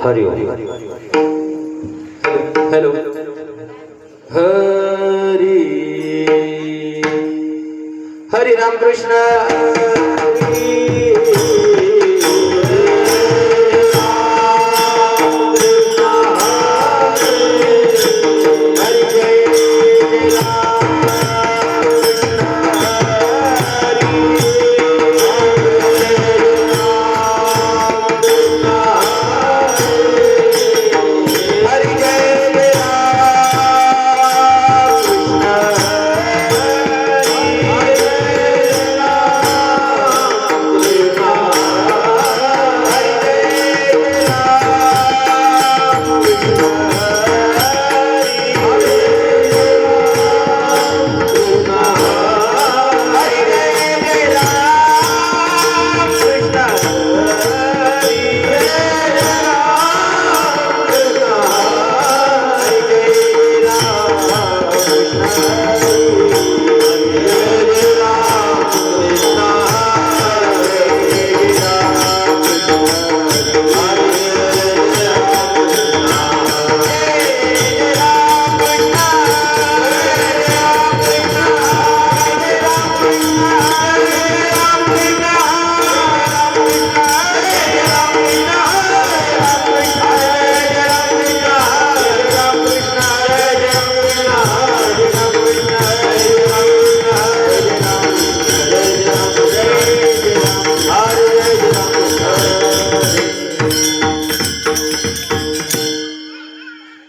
हरि ओम. Hello. Hari Hari Ramakrishna Hari.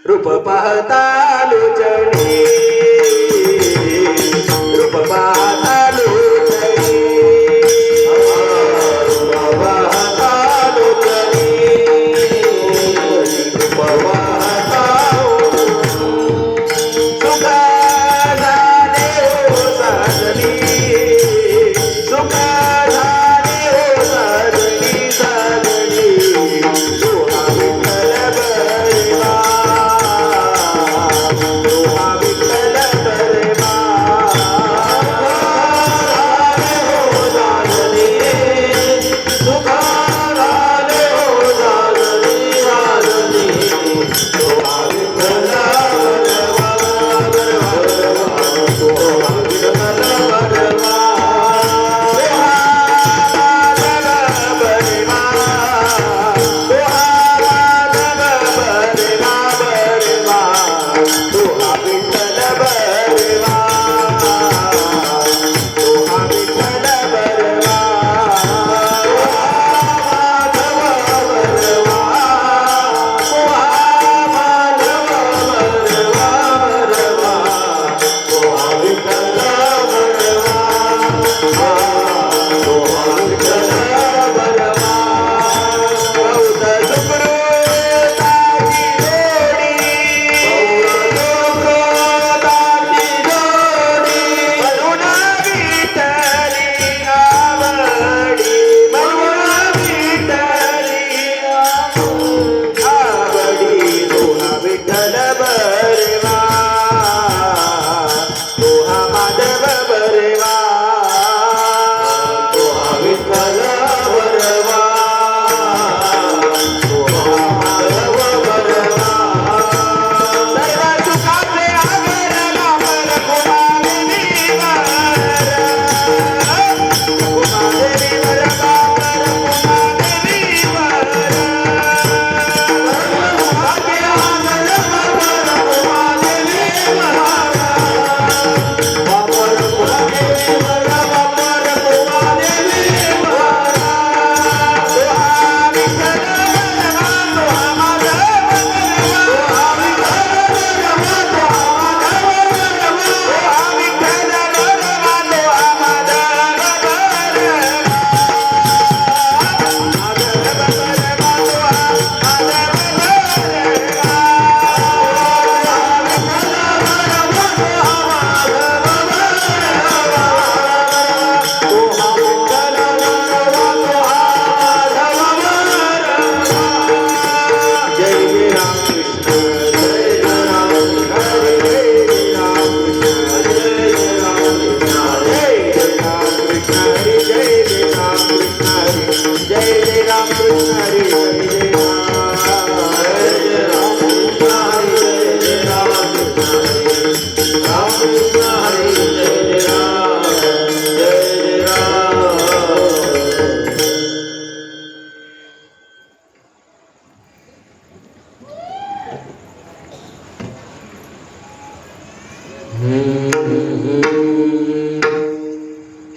रूप पाहता लोचणी, रूप पाहता लोचणी, रूप पाहता लोचणी, रूप पाहता सुख झाले हो साजनी, सुख झाले हो साजनी साजनी.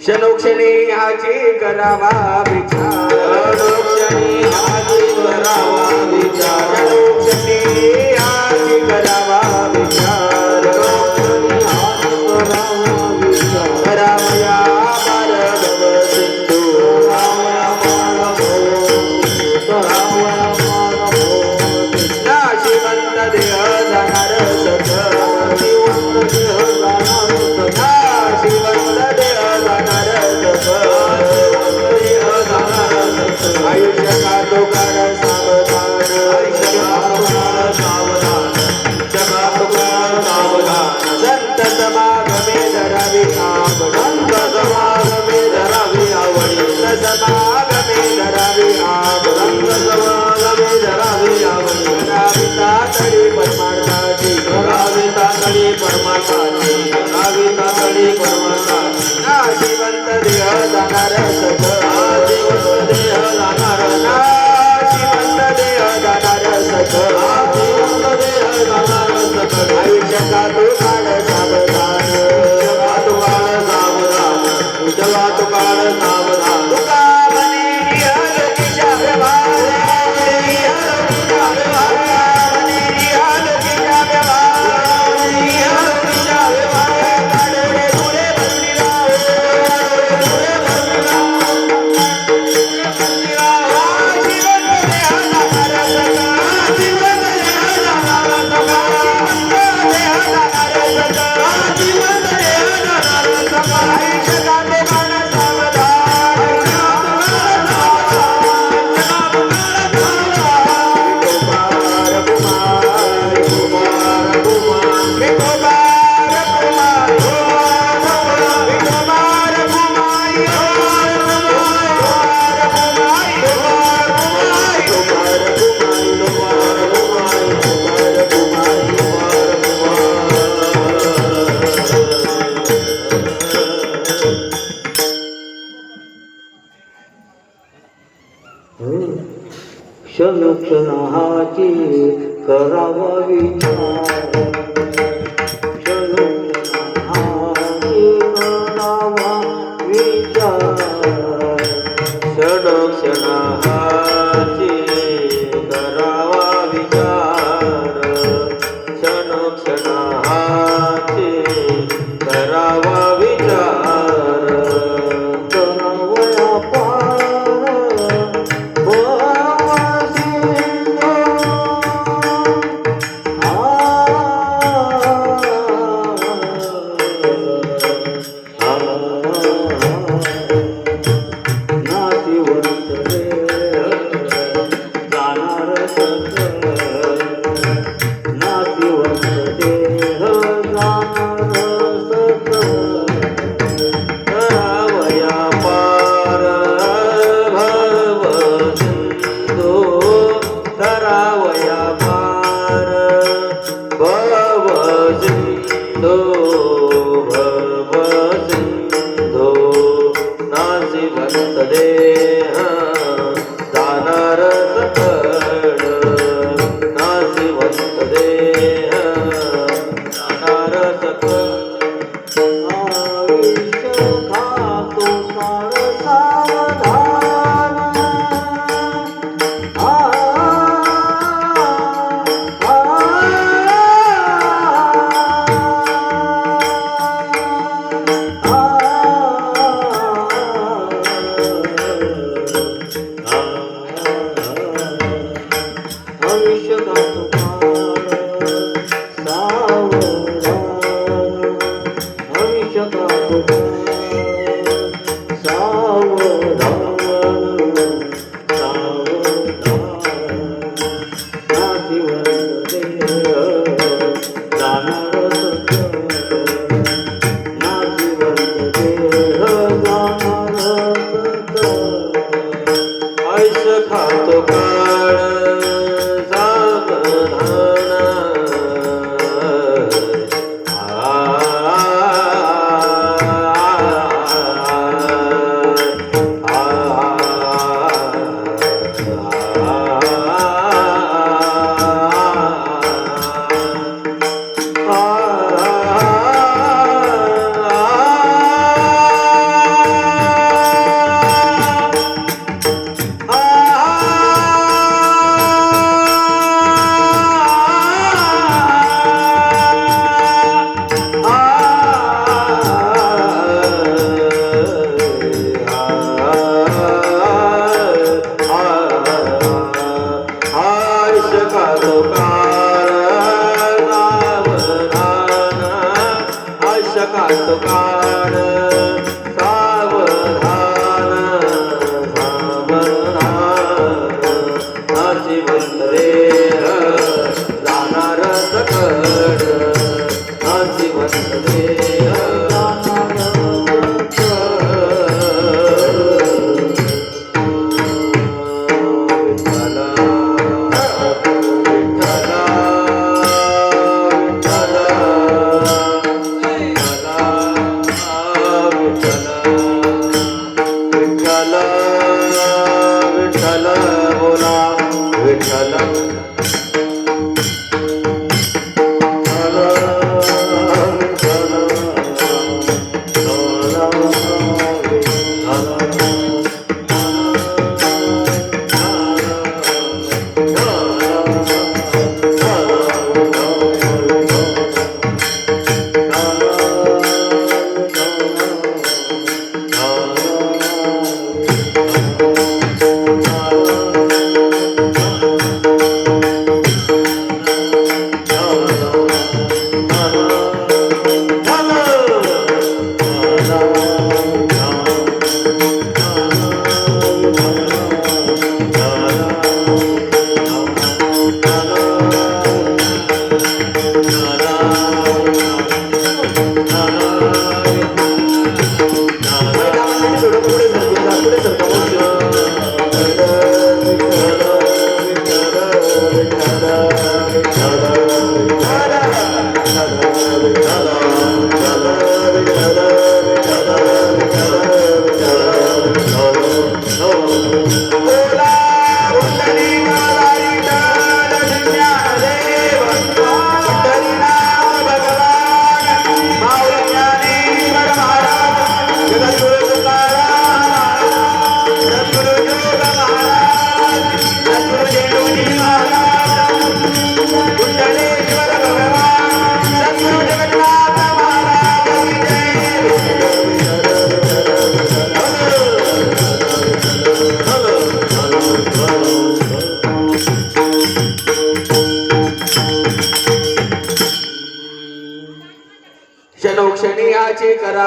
क्षणोक्षणी ह्याची करावा विचार क्षणोक्षणी हाची करावा विचार क्षणोक्षणी ह्याची करावा विचार क्षणोक्षणी हाची करावा विचार रामया माधव सिंधू रामया माधव रामया माधव नाशिवंत देह जाणार सख जीवन देह जाणार सखा नाशिवंत देह जाणार सख देह जाणार सखा आयुष्य काढतो काढ सावधान आयुष्य सावधान जगात सावधान संत समागमे धरावी आवड संत समागमे धरावी आवडी समागमे धरावी आवड संत समागमे धरावी आवडी राविता तळी परमार्थाची राविता तळी परमार्थाची राविता तळी परमार्थाची नाशिवंत देह जाणार सख जीवन देह जाणार नाशिवंत देह जाणार सख जीवन देह जाणार सखा आयुष्य काढतो काढ सावधान जगात काळ सावधान जगात काळ सावधान तुका म्हणे निहलोकीच्या व्यवहार निहलोकीच्या व्यवहार निहलोकीच्या व्यवहार निहलोकीच्या व्यवहार काढले पुढे बसली राहो पुढे बसली राहो जीवन देह जाणार सखा जीवन देह जाणार सखा जीवन देह जाणार सखा जीवन देह जाणार सखा आयुष्य काढतो काढ क्षणोक्षणाची करावा विचार क्षणोक्षणाची करावा विचार क्षणोक्षणाची करावा विचार क्षणोक्षणाची करावा विचार करावया पार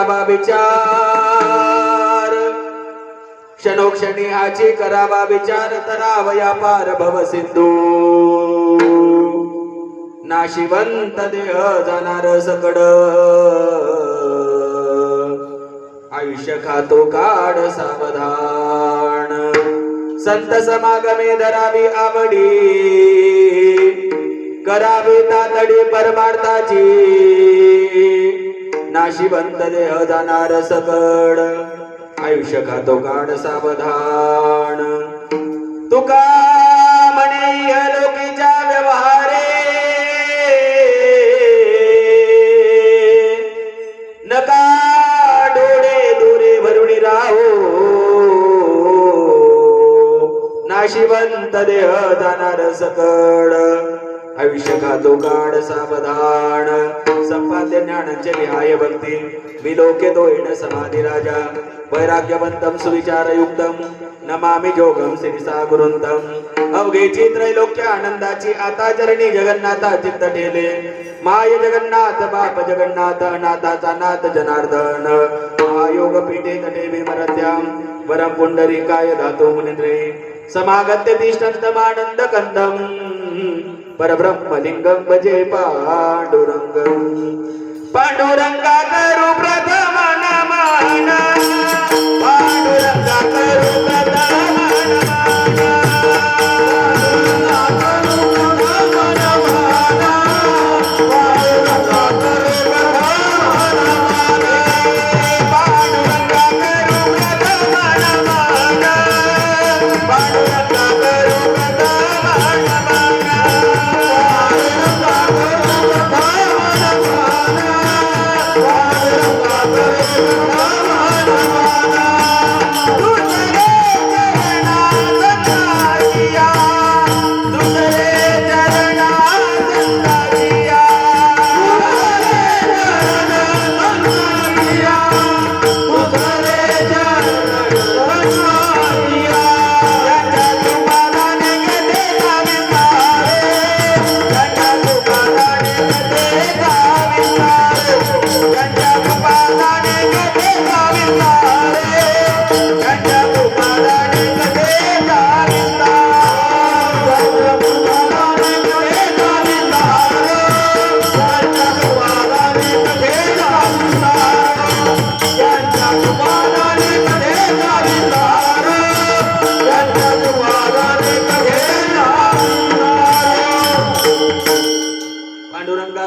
करावा विचार, क्षणोक्षणी हाची करावा विचार, तरावया पार भव सिंधू. नाशिवंत देह जाणार सकड, आयुष्य खातो काढ सावधान. संत समागमे धरावी आवडी, करावी तातडी परमार्थाची. नाशिवंत देह जाणार सकड, आयुष्य खातो काढ सावधान. तुका म्हणे लोकीच्या व्यवहारे, नका डोळे दुरे भरून राहो. नाशिवंत देह जाणार सकड, आयुष्य खातो काढ सावधान. संपाद्य ज्ञानांचे विहाय भक्ती, विलोके दोयण समाधी राजा. वैराग्यवंतम सुविचारयुक्तम, नमामि जोगम श्रीसा गुरुंतम. अवघेची त्रैलोक्य आनंदाची आता चरणी जगन्नाथा चित्त ठेले. माय जगन्नाथ बाप जगन्नाथ, नाथाचा नाथ जनार्दन. महायोग पीठे तटे विमरत्याम, वरम पुंडरीकाय धातो मुनिंद्रे. समागत्य तिष्ठन्तमानंद कंदम, परब्रह्मलिंगम भजे पांडुरंगम. पांडुरंगा करू प्रथम नमन, पांडुरंगा करू प्रथम नमन.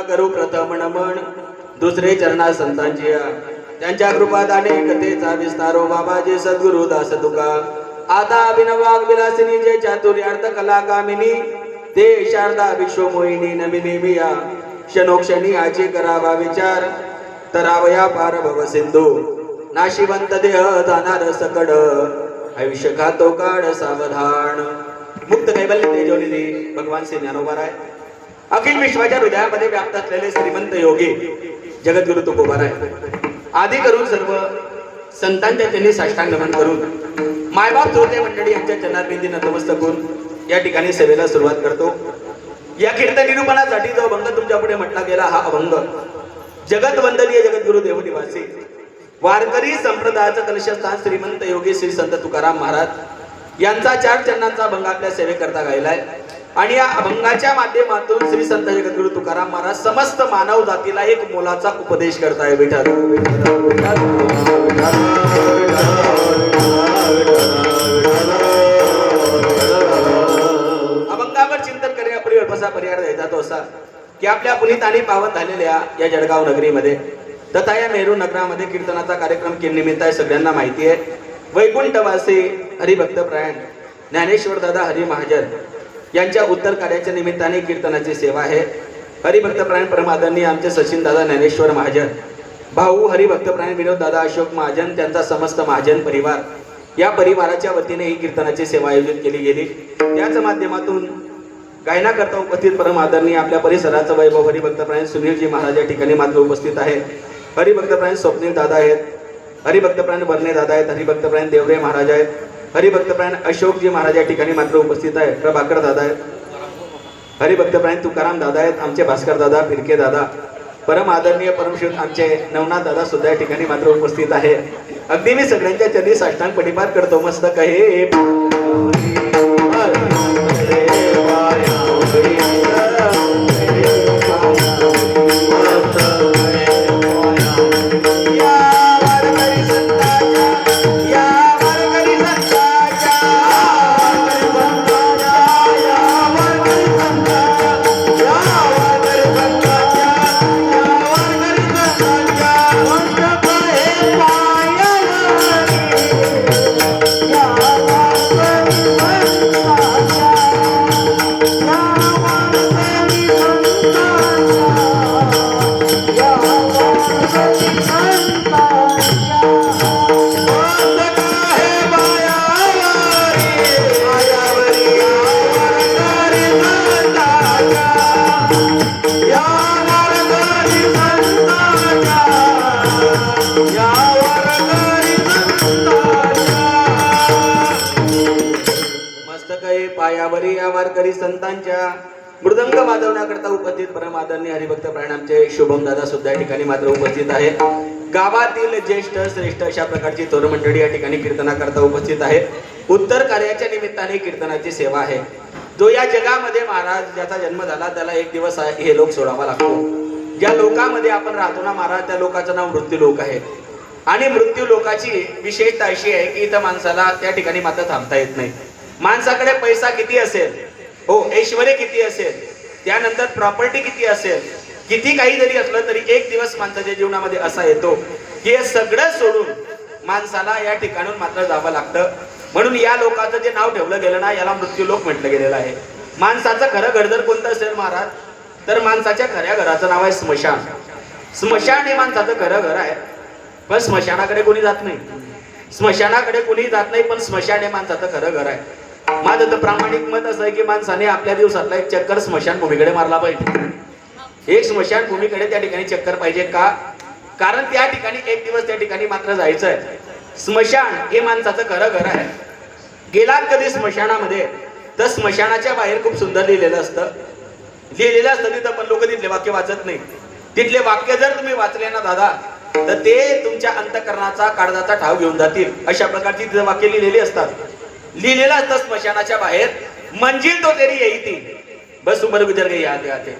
करू प्रथम नमन, दुसरे चरणा संतांची. त्यांच्या कृपात अनेक कथेचा विस्तारो. बाबाजी सद्गुरु दास तुका. आता अभिनवाग विलासिनी जे चातुर्यार्थ कला कामिनी, ते शारदा विश्वमोहिनी नमिनी मिया. क्षणोक्षणी आजी करावा विचार, तरावया पार भव सिंधू. नाशिवंत देह जाणार सकड, आयुष्य खातो काढ सावधान. मुक्त कैवल्य तेजोनिधी भगवान श्री ज्ञानोबा आहे. अखिल विश्वाच्या हृदयामध्ये व्याप्त असलेले श्रीमंत योगी जगद्गुरु तुकोबाराय. आदी करून सर्व संतांच्या त्यांनी साष्टांग नमन करून, मायबाप श्रोते मंडळी यांच्या चरणारविंदी नतमस्तक करून या ठिकाणी सेवेला सुरुवात करतो. या कीर्तन निरूपणासाठी जो अभंग तुमच्या पुढे म्हटला गेला, हा अभंग जगत वंदनीय जगद्गुरु देवनिवासी वारकरी संप्रदायाचं कलशस्थान श्रीमंत योगी श्री संत तुकाराम महाराज यांचा 4 चरणांचा अभंग आपल्या सेवेकरता गायलाय. आणि या अभंगाच्या माध्यमातून श्री संत जगद्गुरु तुकाराम महाराज समस्त मानव जातीला एक मोलाचा उपदेश करताय. विठ्ठल अभंगावर चिंतन करण्यापूर्वी अल्पसा पर्याय द्यायचा तो असा की आपल्या पुनीत आणि पावन झालेल्या या जळगाव नगरीमध्ये तथा या नेहरू नगरामध्ये कीर्तनाचा कार्यक्रम निमित्त आहे. सगळ्यांना माहिती आहे. वैकुंठवासी हरिभक्तपरायण ज्ञानेश्वर दादा हरी महाजन यांच्या उत्तर कार्याच्या निमित्ताने कीर्तनाची सेवा आहे. हरिभक्तपरायण परमादरणीय आमचे सचिन दादा ज्ञानेश्वर महाजन, भाऊ हरिभक्तपरायण विनोद दादा अशोक महाजन, त्यांचा समस्त महाजन परिवार, या परिवाराच्या वतीने ही कीर्तनाची सेवा आयोजित केली गेली. त्याच माध्यमातून गायनाकरता उपस्थित परमादरणीय आपल्या परिसराचं वैभव हरिभक्तपरायण सुनीलजी महाराज या ठिकाणी मात्र उपस्थित आहे. हरिभक्तपरायण स्वप्नील दादा आहेत, हरिभक्तपरायण बर्णे दादा आहेत, हरिभक्तपरायण देवरे महाराज आहेत, हरिभक्तपरायण अशोकजी महाराज या ठिकाणी मात्र उपस्थित आहे. प्रभाकर दादा आहेत, हरिभक्तपरायण तुकाराम दादा आहेत, आमचे भास्कर दादा, फिरके दादा, परम आदरणीय परमशिव आमचे नवनाथ दादा सुद्धा या ठिकाणी मात्र उपस्थित आहे. अगदी मी सगळ्यांच्या चरणी साष्टांग पटिपात करतो. मस्त कहे पायावरी या वारकरी संतांच्या मृदंग वाजवण्याकरता उपस्थित परम आदरणीय हरिभक्त प्राणांचे शुभम दादा सुद्धा या ठिकाणी मात्र उपस्थित आहे. गावातील ज्येष्ठ श्रेष्ठ अशा प्रकारची तरुण मंडळी या ठिकाणी कीर्तनाकरता उपस्थित आहे. उत्तर कार्याच्या निमित्ताने कीर्तनाची सेवा आहे. जो या जगामध्ये महाराज ज्याचा जन्म झाला त्याला एक दिवस हे लोक सोडावा लागतो. ज्या लोकांमध्ये आपण राहतो ना महाराज, त्या लोकांचं नाव मृत्यू लोक आहे. आणि मृत्यू लोकाची विशेषता अशी आहे की इथं माणसाला त्या ठिकाणी मात्र थांबता येत नाही. माणसाकडे पैसा किती असेल, हो ऐश्वर्य किती असेल, त्यानंतर प्रॉपर्टी किती असेल, किती काही जरी असलं तरी एक दिवस माणसाच्या जीवनामध्ये असा येतो की हे सगळं सोडून माणसाला या ठिकाणून मात्र जावं लागतं. म्हणून या लोकांचं जे नाव ठेवलं गेलं ना, याला मृत्यू लोक म्हटलं गेलेलं आहे. माणसाचं खरं घर जर कोणतं असेल महाराज, तर माणसाच्या खऱ्या घराचं नाव आहे स्मशान. स्मशान हे माणसाचं खरं घर आहे. पण स्मशानाकडे कोणी जात नाही, स्मशानाकडे कोणी जात नाही, पण स्मशान हे माणसाचं खरं घर आहे. माझं तर प्रामाणिक मत असं आहे की माणसाने आपल्या दिवसातला एक चक्कर स्मशानभूमीकडे मारला पाहिजे. एक स्मशानभूमीकडे त्या ठिकाणी चक्कर पाहिजे. का? कारण त्या ठिकाणी एक दिवस त्या ठिकाणी मात्र जायचं आहे. स्मशान हे माणसाचं खरं घर आहे. गेलात कधी स्मशानामध्ये, तर स्मशानाच्या बाहेर खूप सुंदर लिहिलेलं असतं तिथं, पण लोक तिथले वाक्य वाचत नाही. तिथले वाक्य जर तुम्ही वाचले ना दादा, तर ते तुमच्या अंतःकरणाचा काळजाचा ठाव घेऊन जातील. अशा प्रकारची तिथं वाक्य लिहिलेली असतात. लिहिलेलं असतं स्मशानाच्या बाहेर, मंजिल तो तेरी यही थी बस उमर गुजर गई आते आते.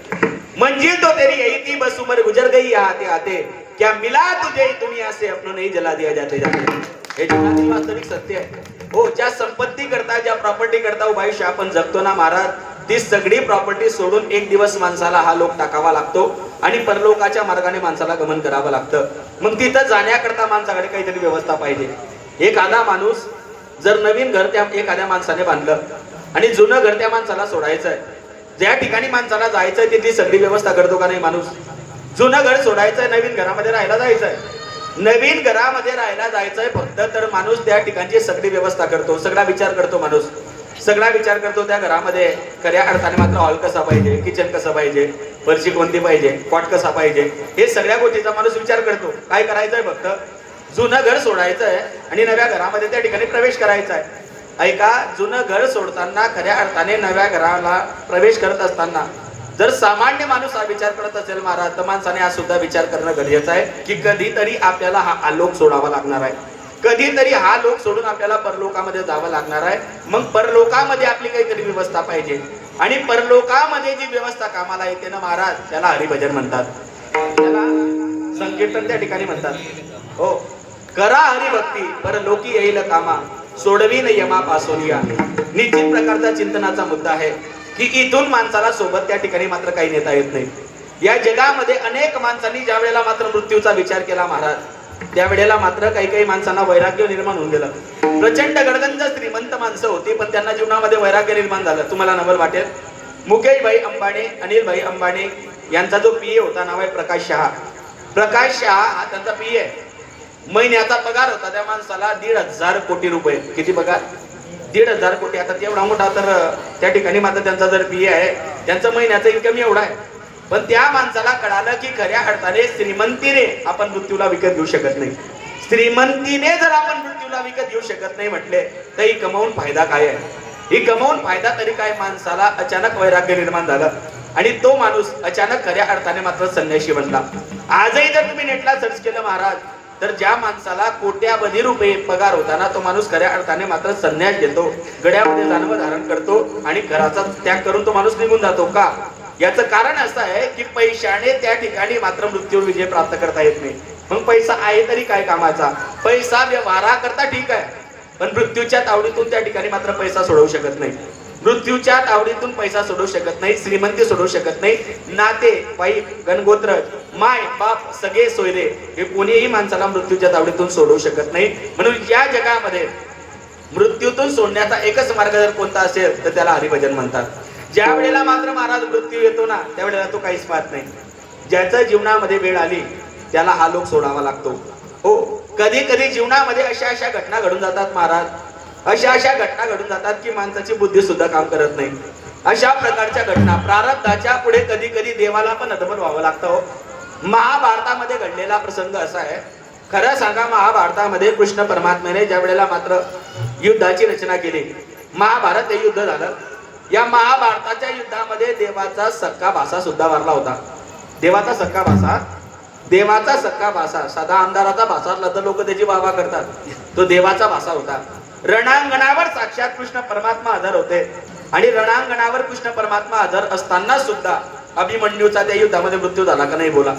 मंजिल तो तेरी यही थी बस उमर गुजर गई आते आते. क्या मिला तुझे दुनिया से अपनों नहीं जला दिया जाते जाते. हे जीवनातील वास्तविक सत्य आहे. हो, ज्या संपत्ती करता, ज्या प्रॉपर्टी करता उभं आयुष्य आपण जगतो ना महाराज, ती सगळी प्रॉपर्टी सोडून एक दिवस माणसाला हा लोक टाकावा लागतो आणि परलोकाच्या मार्गाने माणसाला गमन करावं लागतं. मग तिथं जाण्याकरता माणसाकडे काहीतरी व्यवस्था पाहिजे. एखादा माणूस जर नवीन घर त्या एखाद्या माणसाने बांधलं आणि जुनं घर त्या माणसाला सोडायचं आहे, ज्या ठिकाणी माणसाला जायचंय तिथली सगळी व्यवस्था करतो का नाही माणूस? जुनं घर सोडायचंय, नवीन घरामध्ये राहायला जायचंय. नवीन घरामध्ये राहायला जायचंय फक्त, तर माणूस त्या ठिकाणची सगळी व्यवस्था करतो, सगळा विचार करतो. माणूस सगळा विचार करतो त्या घरामध्ये खऱ्या अर्थाने मात्र हॉल कसा पाहिजे, किचन कसं पाहिजे, फरशी कोणती पाहिजे, कॉट कसा पाहिजे, हे सगळ्या गोष्टीचा माणूस विचार करतो. काय करायचंय? फक्त जुनं घर सोडायचंय आणि नव्या घरामध्ये त्या ठिकाणी प्रवेश करायचा आहे. ऐका, जुनं घर सोडताना खऱ्या अर्थाने नव्या घराला प्रवेश करत असताना जर सामान्य माणूस हा विचार करत असेल महाराज, तर माणसाने हा सुद्धा विचार करणं गरजेचं आहे की कधीतरी आपल्याला हा आलोक सोडावा लागणार आहे. कधीतरी हा लोक सोडून आपल्याला परलोकामध्ये जावं लागणार आहे. मग परलोकामध्ये आपली काहीतरी व्यवस्था पाहिजे. आणि परलोकामध्ये जी व्यवस्था कामाला येते ना महाराज, त्याला हरिभजन म्हणतात, त्याला संकीर्तन त्या ठिकाणी म्हणतात. हो, करा हरिभक्ती परलोकी येईल कामा, सोडवीन यमा पासोनिया. निश्चित प्रकारचा चिंतनाचा मुद्दा आहे की इथून माणसाला सोबत त्या ठिकाणी मात्र काही नेता येत नाही. या जगामध्ये अनेक माणसांनी ज्या वेळेला मात्र मृत्यूचा विचार केला महाराज, त्यावेळेला मात्र काही काही माणसांना वैराग्य निर्माण होऊन गेलं. प्रचंड गडगंज श्रीमंत माणसं होती, पण त्यांना जीवनामध्ये वैराग्य निर्माण झालं. तुम्हाला नवल वाटेल, मुकेश भाई अंबानी, अनिल भाई अंबानी यांचा जो पीए होता, नाव आहे प्रकाश शहा. प्रकाश शहा हा त्यांचा पीए. महिन्याचा पगार होता त्या माणसाला 1,500 कोटी रुपये. किती पगार? 1,500 कोटी. आता तेवढा मोठा तर त्या ठिकाणी मात्र त्यांचा जर पीए आहे, त्यांचं महिन्याचं इन्कम एवढा आहे. पण त्या माणसाला कळालं की खऱ्या अर्थाने श्रीमंतीने आपण मृत्यूला विकत घेऊ शकत नाही. श्रीमंतीने जर आपण मृत्यूला विकत घेऊ शकत नाही म्हटले, तर ही कमावून फायदा काय आहे? ही कमावून फायदा तरी काय? माणसाला अचानक वैराग्य निर्माण झालं. आणि तो माणूस अचानक खऱ्या अर्थाने मात्र संन्याशी बनला. आजही जर तुम्ही नेटला सर्च केलं महाराज, तर ज्या माणसाला कोट्यावधी रुपये पगार होताना तो माणूस खऱ्या अर्थाने मात्र संन्यास घेतो, गड्यामध्ये जानव धारण करतो आणि घराचा त्याग करून तो माणूस निघून जातो. का? याचं कारण असं आहे की पैशाने त्या ठिकाणी मात्र मृत्यूवर विजय प्राप्त करता येत नाही. मग पैसा आहे तरी काय कामाचा? पैसा व्यवहारा करता ठीक आहे, पण मृत्यूच्या तावडीतून त्या ठिकाणी मात्र पैसा सोडवू शकत नाही. मृत्यूच्या तावडीतून पैसा सोडवू शकत नाही, श्रीमंती सोडवू शकत नाही. नाते वाईक गणगोत्र माय बाप सगळे सोयरे हे कोणीही माणसाला मृत्यूच्या तावडीतून सोडवू शकत नाही. म्हणून या जगामध्ये मृत्यूतून सोडण्याचा एकच मार्ग जर कोणता असेल तर त्याला हरिभजन म्हणतात. ज्या वेळेला मात्र महाराज मृत्यू येतो ना, त्यावेळेला तो काहीच पाहत नाही. ज्याच्या जीवनामध्ये वेळ आली त्याला हा लोक सोडावा लागतो. हो, कधी कधी जीवनामध्ये अशा घटना घडून जातात महाराज, अशा घटना घडून जातात की माणसाची बुद्धी सुद्धा काम करत नाही. अशा प्रकारच्या घटना प्रारब्धाच्या पुढे कधी कधी देवाला पण अधमन व्हावं लागतं. महाभारतामध्ये घडलेला प्रसंग असा आहे. खरं सांगा, महाभारतामध्ये कृष्ण परमात्म्याने ज्या वेळेला मात्र युद्धाची रचना केली, महाभारत हे युद्ध झालं. या महाभारताच्या युद्धामध्ये देवाचा सक्का भासा सुद्धा वारला होता. देवाचा सक्का भासा साधा आमदाराचा भासा असला तर लोक त्याची वाहवा करतात, तो देवाचा भासा होता. रणांगणावर साक्षात कृष्ण परमात्मा हजर होते आणि रणांगणावर कृष्ण परमात्मा हजर असताना सुद्धा अभिमन्यूचा त्या युद्धामध्ये मृत्यू झाला का नाही? बोला.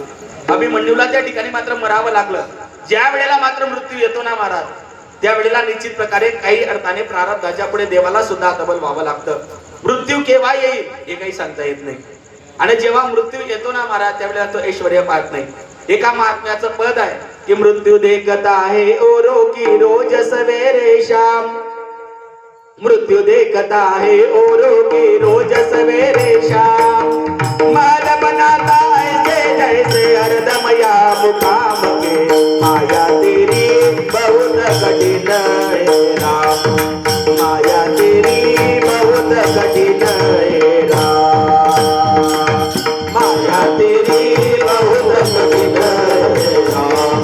अभिमन्यूला त्या ठिकाणी मात्र मरावं लागलं. ज्या वेळेला मात्र मृत्यू येतो ना महाराज, त्यावेळेला निश्चित प्रकारे काही अर्थाने प्रारब्धाच्या पुढे देवाला सुद्धा हतबल व्हावं लागतं. मृत्यू केव्हा येईल हे काही सांगता येत नाही. आणि जेव्हा मृत्यू येतो ना महाराज, त्यावेळेला तो ऐश्वर्य पाहत नाही. एका महात्म्याचं पद आहे की मृत्यू देखता है ओरो की रोज सवेरे शाम, मृत्यू देखता है ओरो की रोज सवेरे शाम, महल बनाता ऐसे जैसे हरदमया मुकाम के, माया तेरी बहुत कठिन है राम, माया तेरी बहुत कठिन है राम, माया तेरी बहुत कठिन है राम,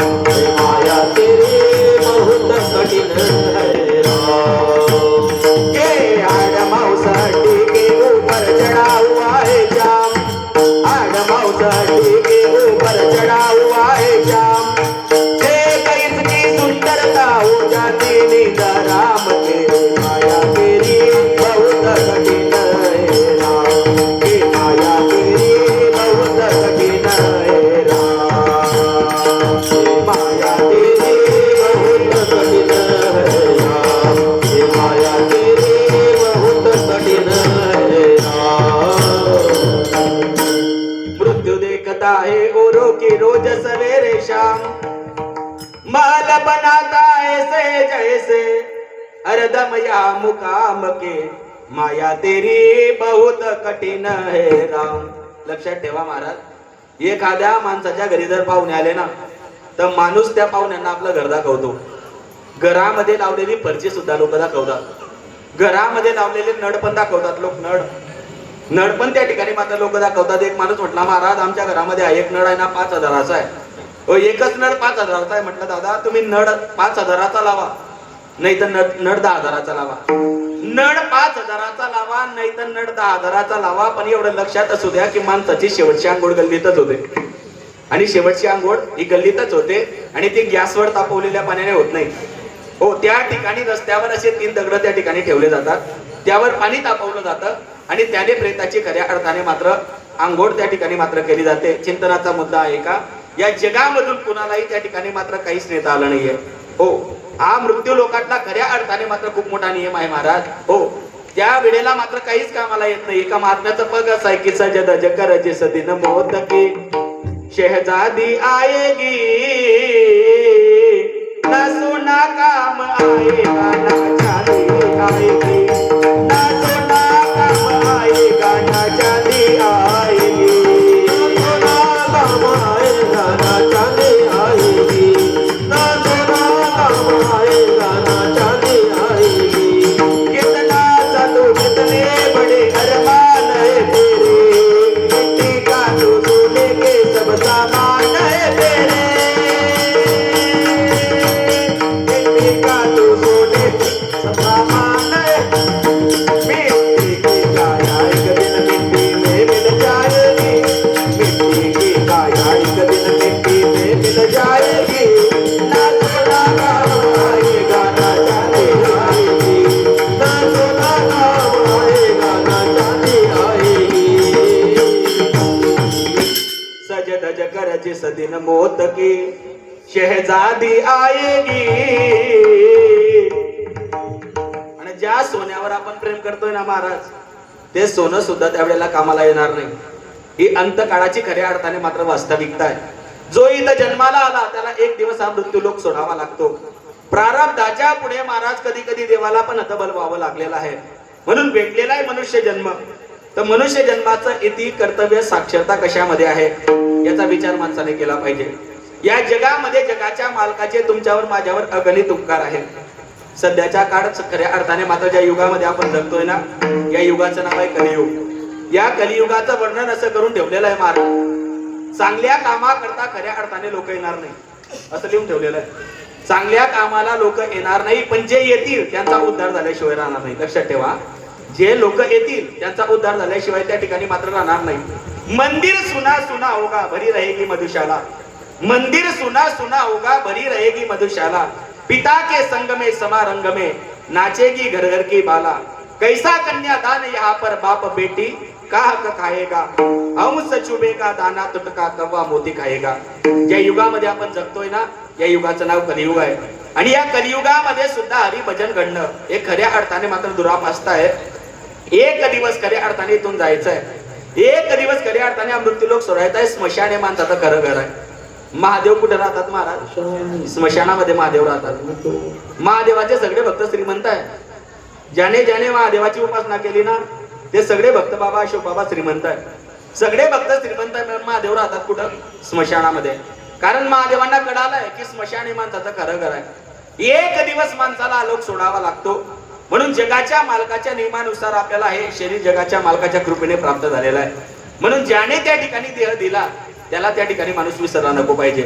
माया तेरी बहुत कठिन है राम, के आडमाउसाठी के ऊपर चढ़ा हुआ है जाम, आडमाउसाठी के ऊपर चढ़ा हुआ है जाम, देख इसकी सुंदरता हो जाती निदा राम के, माया तेरी बहुत कठिन है राम, के माया तेरी बहुत कठिन है राम, माया तेरी बहुत कठिन है राम, के माया तेरी बहुत कठिन है राम। मृत्यू देखता है औरों की रोज सवेरे शाम, महल बनाता ऐसे जैसे हरदम या मुकाम के, माया तेरी बहुत कठिन है राम. लक्षात ठेवा महाराज, एखाद्या माणसाच्या घरी जर पाहुणे आले ना, तर माणूस त्या पाहुण्यांना आपलं घर दाखवतो. घरामध्ये लावलेली फरची सुद्धा लोक दाखवतात, घरामध्ये लावलेले नळ पण दाखवतात लोक. नळ पण त्या ठिकाणी मात्र लोक दाखवतात. एक माणूस म्हटला, महाराज आमच्या घरामध्ये एक नळ आहे ना 5,000चा आहे. एकच नळ 5,000चा आहे. म्हटलं दादा तुम्ही नळ 5,000चा लावा, नाही तर नळ 10,000चा लावा. नळ 5,000चा लावा, नाही तर नळ 10,000चा लावा, पण एवढं लक्षात असू द्या की माणसाची शेवटची आंघोळ गल्लीतच होते. आणि शेवटची आंघोळ ही गल्लीतच होते आणि ती गॅसवर तापवलेल्या पाण्याने होत नाही. हो, त्या ठिकाणी रस्त्यावर असे 3 दगड त्या ठिकाणी ठेवले जातात, त्यावर पाणी तापवलं जातं आणि त्याने प्रेताची खऱ्या अर्थाने मात्र आंघोळ त्या ठिकाणी मात्र केली जाते. चिंतनाचा मुद्दा आहे का, या जगामधून कुणालाही त्या ठिकाणी मात्र काहीच नेता आलं नाहीये. हो, हा मृत्यू लोकातला खऱ्या अर्थाने मात्र खूप मोठा नियम आहे महाराज. हो, त्या वेळेला मात्र काहीच कामाला येत नाही. एका महात्म्याचं पग असं आहे की सजद जकर जिस दिन मौत की शहजादी आएगी, ना सोना काम आएगा ना चांदी आएगी, ना सोना काम आएगा ना चांदी आएगी, ना सोना काम आएगा ना चांदी आएगी, ना सोना काम आएगा ना चांदी आएगी, कितना साधु कितने बड़े अरमान है तेरे, मिट्टी का तू सोने के सब सामान है तेरे, मिट्टी शहजादी आएगी. आणि ज्या सोन्यावर आपण प्रेम करतोय ना महाराज, ते सोनं सुद्धा त्यावेळेला कामाला येणार नाही. ही अंतकाळाची खऱ्या अर्थाने मात्र वास्तविकता आहे. जो इथं जन्माला आला त्याला एक दिवस हा मृत्यू लोक सोडावा लागतो. प्रारब्धाच्या पुढे महाराज कधी कधी देवाला पण हतबल व्हावं लागलेलं आहे. म्हणून भेटलेला आहे मनुष्य जन्म. तर मनुष्य जन्माचं इति कर्तव्य साक्षरता कशामध्ये आहे याचा विचार माणसाने केला पाहिजे. या जगामध्ये जगाच्या मालकाचे तुमच्यावर माझ्यावर अगणित उपकार आहेत. सध्याच्या काळात खऱ्या अर्थाने मात्र ज्या युगामध्ये आपण जगतोय ना, या युगाचं नाव आहे कलियुग. या कलियुगाचं वर्णन असं करून ठेवलेलं आहे महाराज, चांगल्या कामाकरता खऱ्या अर्थाने लोक येणार नाही असं लिहून ठेवलेलं आहे. चांगल्या कामाला लोक येणार नाही, पण जे येतील त्यांचा उद्धार झाल्याशिवाय राहणार नाही. लक्षात ठेवा, जे लोक येतील त्यांचा उद्धार झाल्याशिवाय त्या ठिकाणी मात्र राहणार नाही. मंदिर सुना सुना होगा भरी रहेगी मधुशाला. मंदिर सुना सुना होगा भरी रहेगी मधुशाला. पिता के संग में समारंग में नाचेगी घर घर की बाला. कैसा कन्यादान यहाँ पर बाप बेटी का हक खाएगा. हंस चुबे का दाना तुटका कव्वा मोती खाएगा. ज्या युगामध्ये आपण जगतोय ना, या युगाचं नाव कलियुग आहे. आणि या कलियुगामध्ये सुद्धा हरिभजन घडणं हे खऱ्या अर्थाने मात्र दुरापास्त आहे. एक दिवस खऱ्या अर्थाने इथून जायचंय. एक दिवस खऱ्या अर्थाने हा मृत्यूलोक सोडायचा आहे. स्मशाने माणसाचं खरं घर आहे. महादेव कुठे राहतात महाराज? स्मशानामध्ये महादेव राहतात. महादेवाचे सगळे भक्त श्रीमंत आहे. ज्याने ज्याने महादेवाची उपासना केली ना, ते सगळे भक्त बाबा अशोक बाबा श्रीमंत आहे. सगळे भक्त श्रीमंत आहे. महादेव राहतात कुठं? स्मशानामध्ये. कारण महादेवांना कळालंय की स्मशान हे माणसाचं खरं घर आहे. एक दिवस माणसाला आलोक सोडावा लागतो. म्हणून जगाच्या मालकाच्या नियमानुसार आपल्याला हे शरीर जगाच्या मालकाच्या कृपेने प्राप्त झालेलं आहे. म्हणून ज्याने त्या ठिकाणी देह दिला त्याला त्या ठिकाणी माणूस विसरला नको पाहिजे.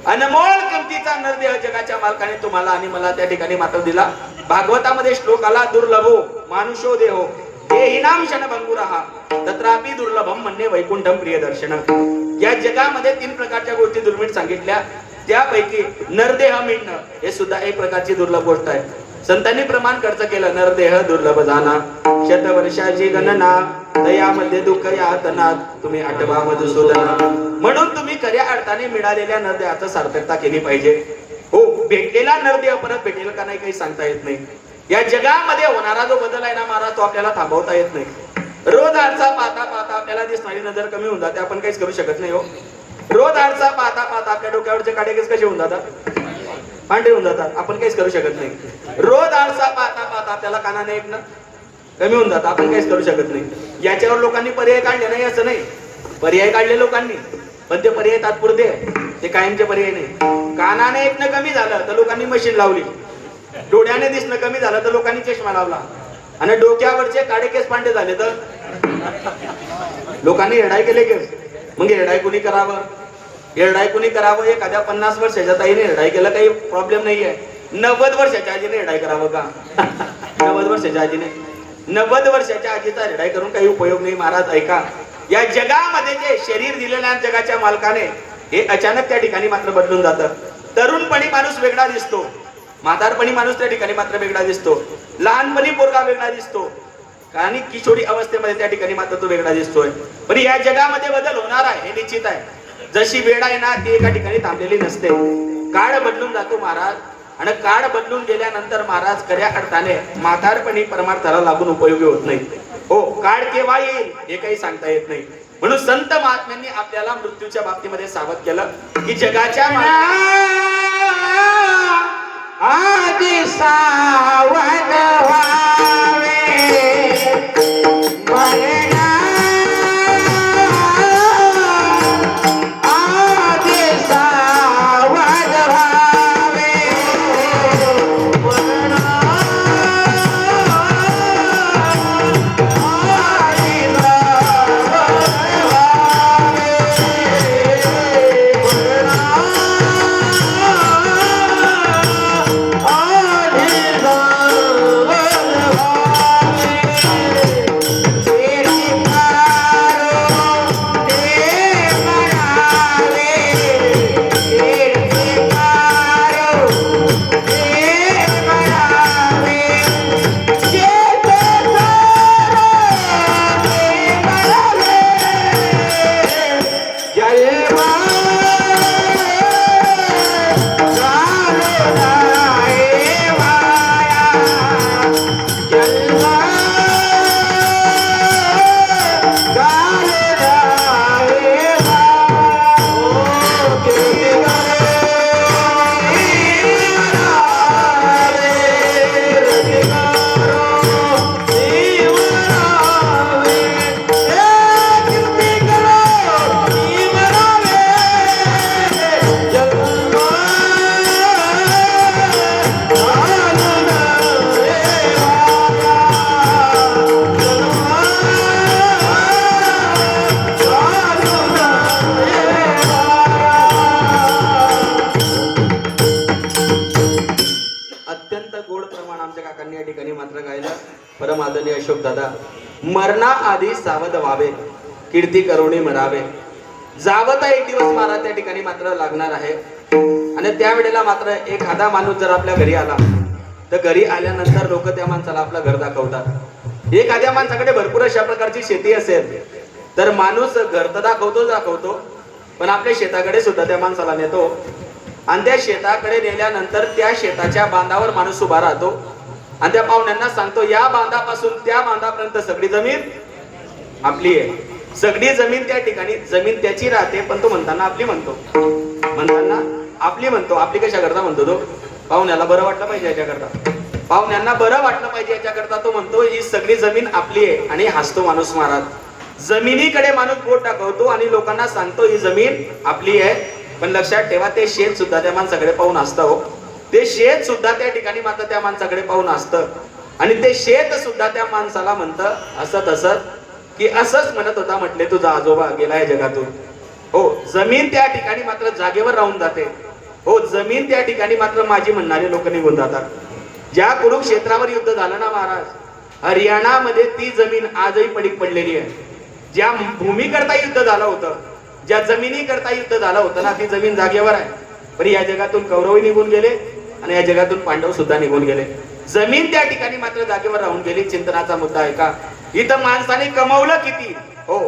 अनमोल किमतीचा नरदेह जगाच्या मालकाने तुम्हाला आणि मला त्या ठिकाणी मात्र दिला. भागवतामध्ये श्लोक आला, दुर्लभो मानुषो देहो देहिनाम क्षणभंगुरः तत्रापि दुर्लभम म्हणणे वैकुंठम प्रिय दर्शन. या जगामध्ये 3 प्रकारच्या गोष्टी दुर्मिळ सांगितल्या. त्यापैकी नरदेह मिळणं हे सुद्धा एक प्रकारची दुर्लभ गोष्ट आहे. संतांनी प्रमाण खर्च केलं, नरदेह दुर्लभ जाना शतवर्षाची गणना दयामध्ये दुःख यातना तुम्ही आठवा मधुसूदना. म्हणून तुम्ही खऱ्या अर्थाने मिळालेल्या नरदेहाचं सार्थकता केली पाहिजे. हो, भेटलेला नरदेह परत भेटेल का नाही काही सांगता येत नाही. या जगामध्ये होणारा जो बदल आहे ना महाराज, तो आपल्याला थांबवता येत नाही. रोज आरसा पाहता पाहता आपल्याला दिसणारी नजर कमी होऊन जाते. आपण काहीच करू शकत नाही. हो, रोज आरसा पाहता पाहता आपल्या डोक्यावरचे काडेकेस कसे होऊन जातात? पांढरे होऊन जातात. आपण काहीच करू शकत नाही. रोज आरसा पाहता पाहता आपल्याला कानाने ऐकणं कमी होऊन जातं. आपण काहीच करू शकत नाही. याच्यावर लोकांनी पर्याय काढले नाही असं नाही. पर्याय काढले लोकांनी, पण ते पर्याय तात्पुरते, ते कायमचे पर्याय नाही. कानाने ऐकणं कमी झालं तर लोकांनी मशीन लावली. डोळ्याने दिसणं कमी झालं तर लोकांनी चष्मा लावला. आणि डोक्यावरचे काडेकेस पांढरे झाले तर लोकांनी हेडाय केले केस. मग हेडाय कुणी करावं? हेडाय कुणी करावं? एखाद्या 50 वर्षाच्या ताईने हेडाय केलं काही प्रॉब्लेम नाहीये. 90 वर्षाच्या आजीने हेडाय करावं का? 90 वर्षाच्या आजीने, 90 वर्षाच्या आजीचा हेडाय करून काही उपयोग नाही. महाराज ऐका, या जगामध्ये जे शरीर दिलेल्या जगाच्या मालकाने हे अचानक त्या ठिकाणी मात्र बदलून जातं. तरुणपणी माणूस वेगळा दिसतो, म्हातारपणी माणूस त्या ठिकाणी मात्र वेगळा दिसतो, लहानपणी पोरगा वेगळा दिसतो, आणि किशोरी अवस्थेमध्ये त्या ठिकाणी मात्र तो वेगळा दिसतोय. पण या जगामध्ये बदल होणार आहे हे निश्चित आहे. जशी वेळ आहे ना ती एका ठिकाणी थांबलेली नसते. काळ बदलून जातो महाराज. आणि काळ बदलून गेल्यानंतर महाराज खऱ्या अर्थाने म्हातारपणी परमार्थाला लागून उपयोगी होत नाही. हो, काळ केव्हा येईल हे काही सांगता येत नाही. म्हणून संत महात्म्यांनी आपल्याला मृत्यूच्या बाबतीमध्ये सावध केलं की जगाच्या आदि सावध व्हावे मरणा. आदि सावध व्हावे मरणा. आदि सावध व्हावे मरणा. मान आमच्या काकांनी या ठिकाणी मात्र गायलं. परम आदरणीय अशोक दादा. मरणा आधी सावध व्हावे, कीर्ती करुणी मरावे. जावता एक दिवस मारा त्या ठिकाणी मात्र लागणार आहे. आणि त्यावेळेला मात्र एखादा माणूस जर आपल्या घरी आला तर घरी आल्यानंतर लोक त्या माणसाला आपलं घर दाखवतात. एखाद्या माणसाकडे भरपूर अशा प्रकारची शेती असेल तर माणूस घर तर दाखवतो पण आपल्या शेताकडे सुद्धा त्या माणसाला नेतो. आणि त्या शेताकडे नेल्यानंतर त्या शेताच्या बांधावर माणूस उभा राहतो आणि त्या पाहुण्यांना सांगतो या बांधापासून त्या बांधापर्यंत सगळी जमीन आपली आहे. सगळी जमीन त्या ठिकाणी जमीन त्याची राहते पण तो म्हणताना आपली म्हणतो. आपली कशा करता म्हणतो तो? पाहुण्याला बरं वाटलं पाहिजे याच्याकरता. पाहुण्यांना बरं वाटलं पाहिजे याच्याकरता तो म्हणतो ही सगळी जमीन आपली आहे. आणि हसतो माणूस महाराज. जमिनीकडे माणूस बोट टाकवतो आणि लोकांना सांगतो ही जमीन आपली आहे. पण लक्षात ठेवा ते शेत सुद्धा त्या माणसाकडे पाहून असतं हो. ते शेत सुद्धा त्या ठिकाणी मात्र त्या माणसाकडे पाहून असतं. आणि ते शेत सुद्धा त्या माणसाला म्हणतं असत की असंच म्हणत होता म्हटले तुझा आजोबा गेलाय जगातून. हो जमीन त्या ठिकाणी मात्र जागेवर राहून जाते. हो जमीन त्या ठिकाणी मात्र माझी म्हणणारे लोक निघून जातात. ज्या कुरुक्षेत्रावर युद्ध झालं ना महाराज, हरियाणामध्ये ती जमीन आजही पडीक पडलेली आहे. ज्या भूमीकरता युद्ध झालं होतं, ज्या जमिनीकरता युद्ध झालं होतं ना ती जमीन जागेवर आहे. पण या जगातून कौरवही निघून गेले आणि या जगातून पांडव सुद्धा निघून गेले. जमीन त्या ठिकाणी मात्र जागेवर राहून गेली. चिंतनाचा मुद्दा आहे का इथं माणसाने कमवलं किती हो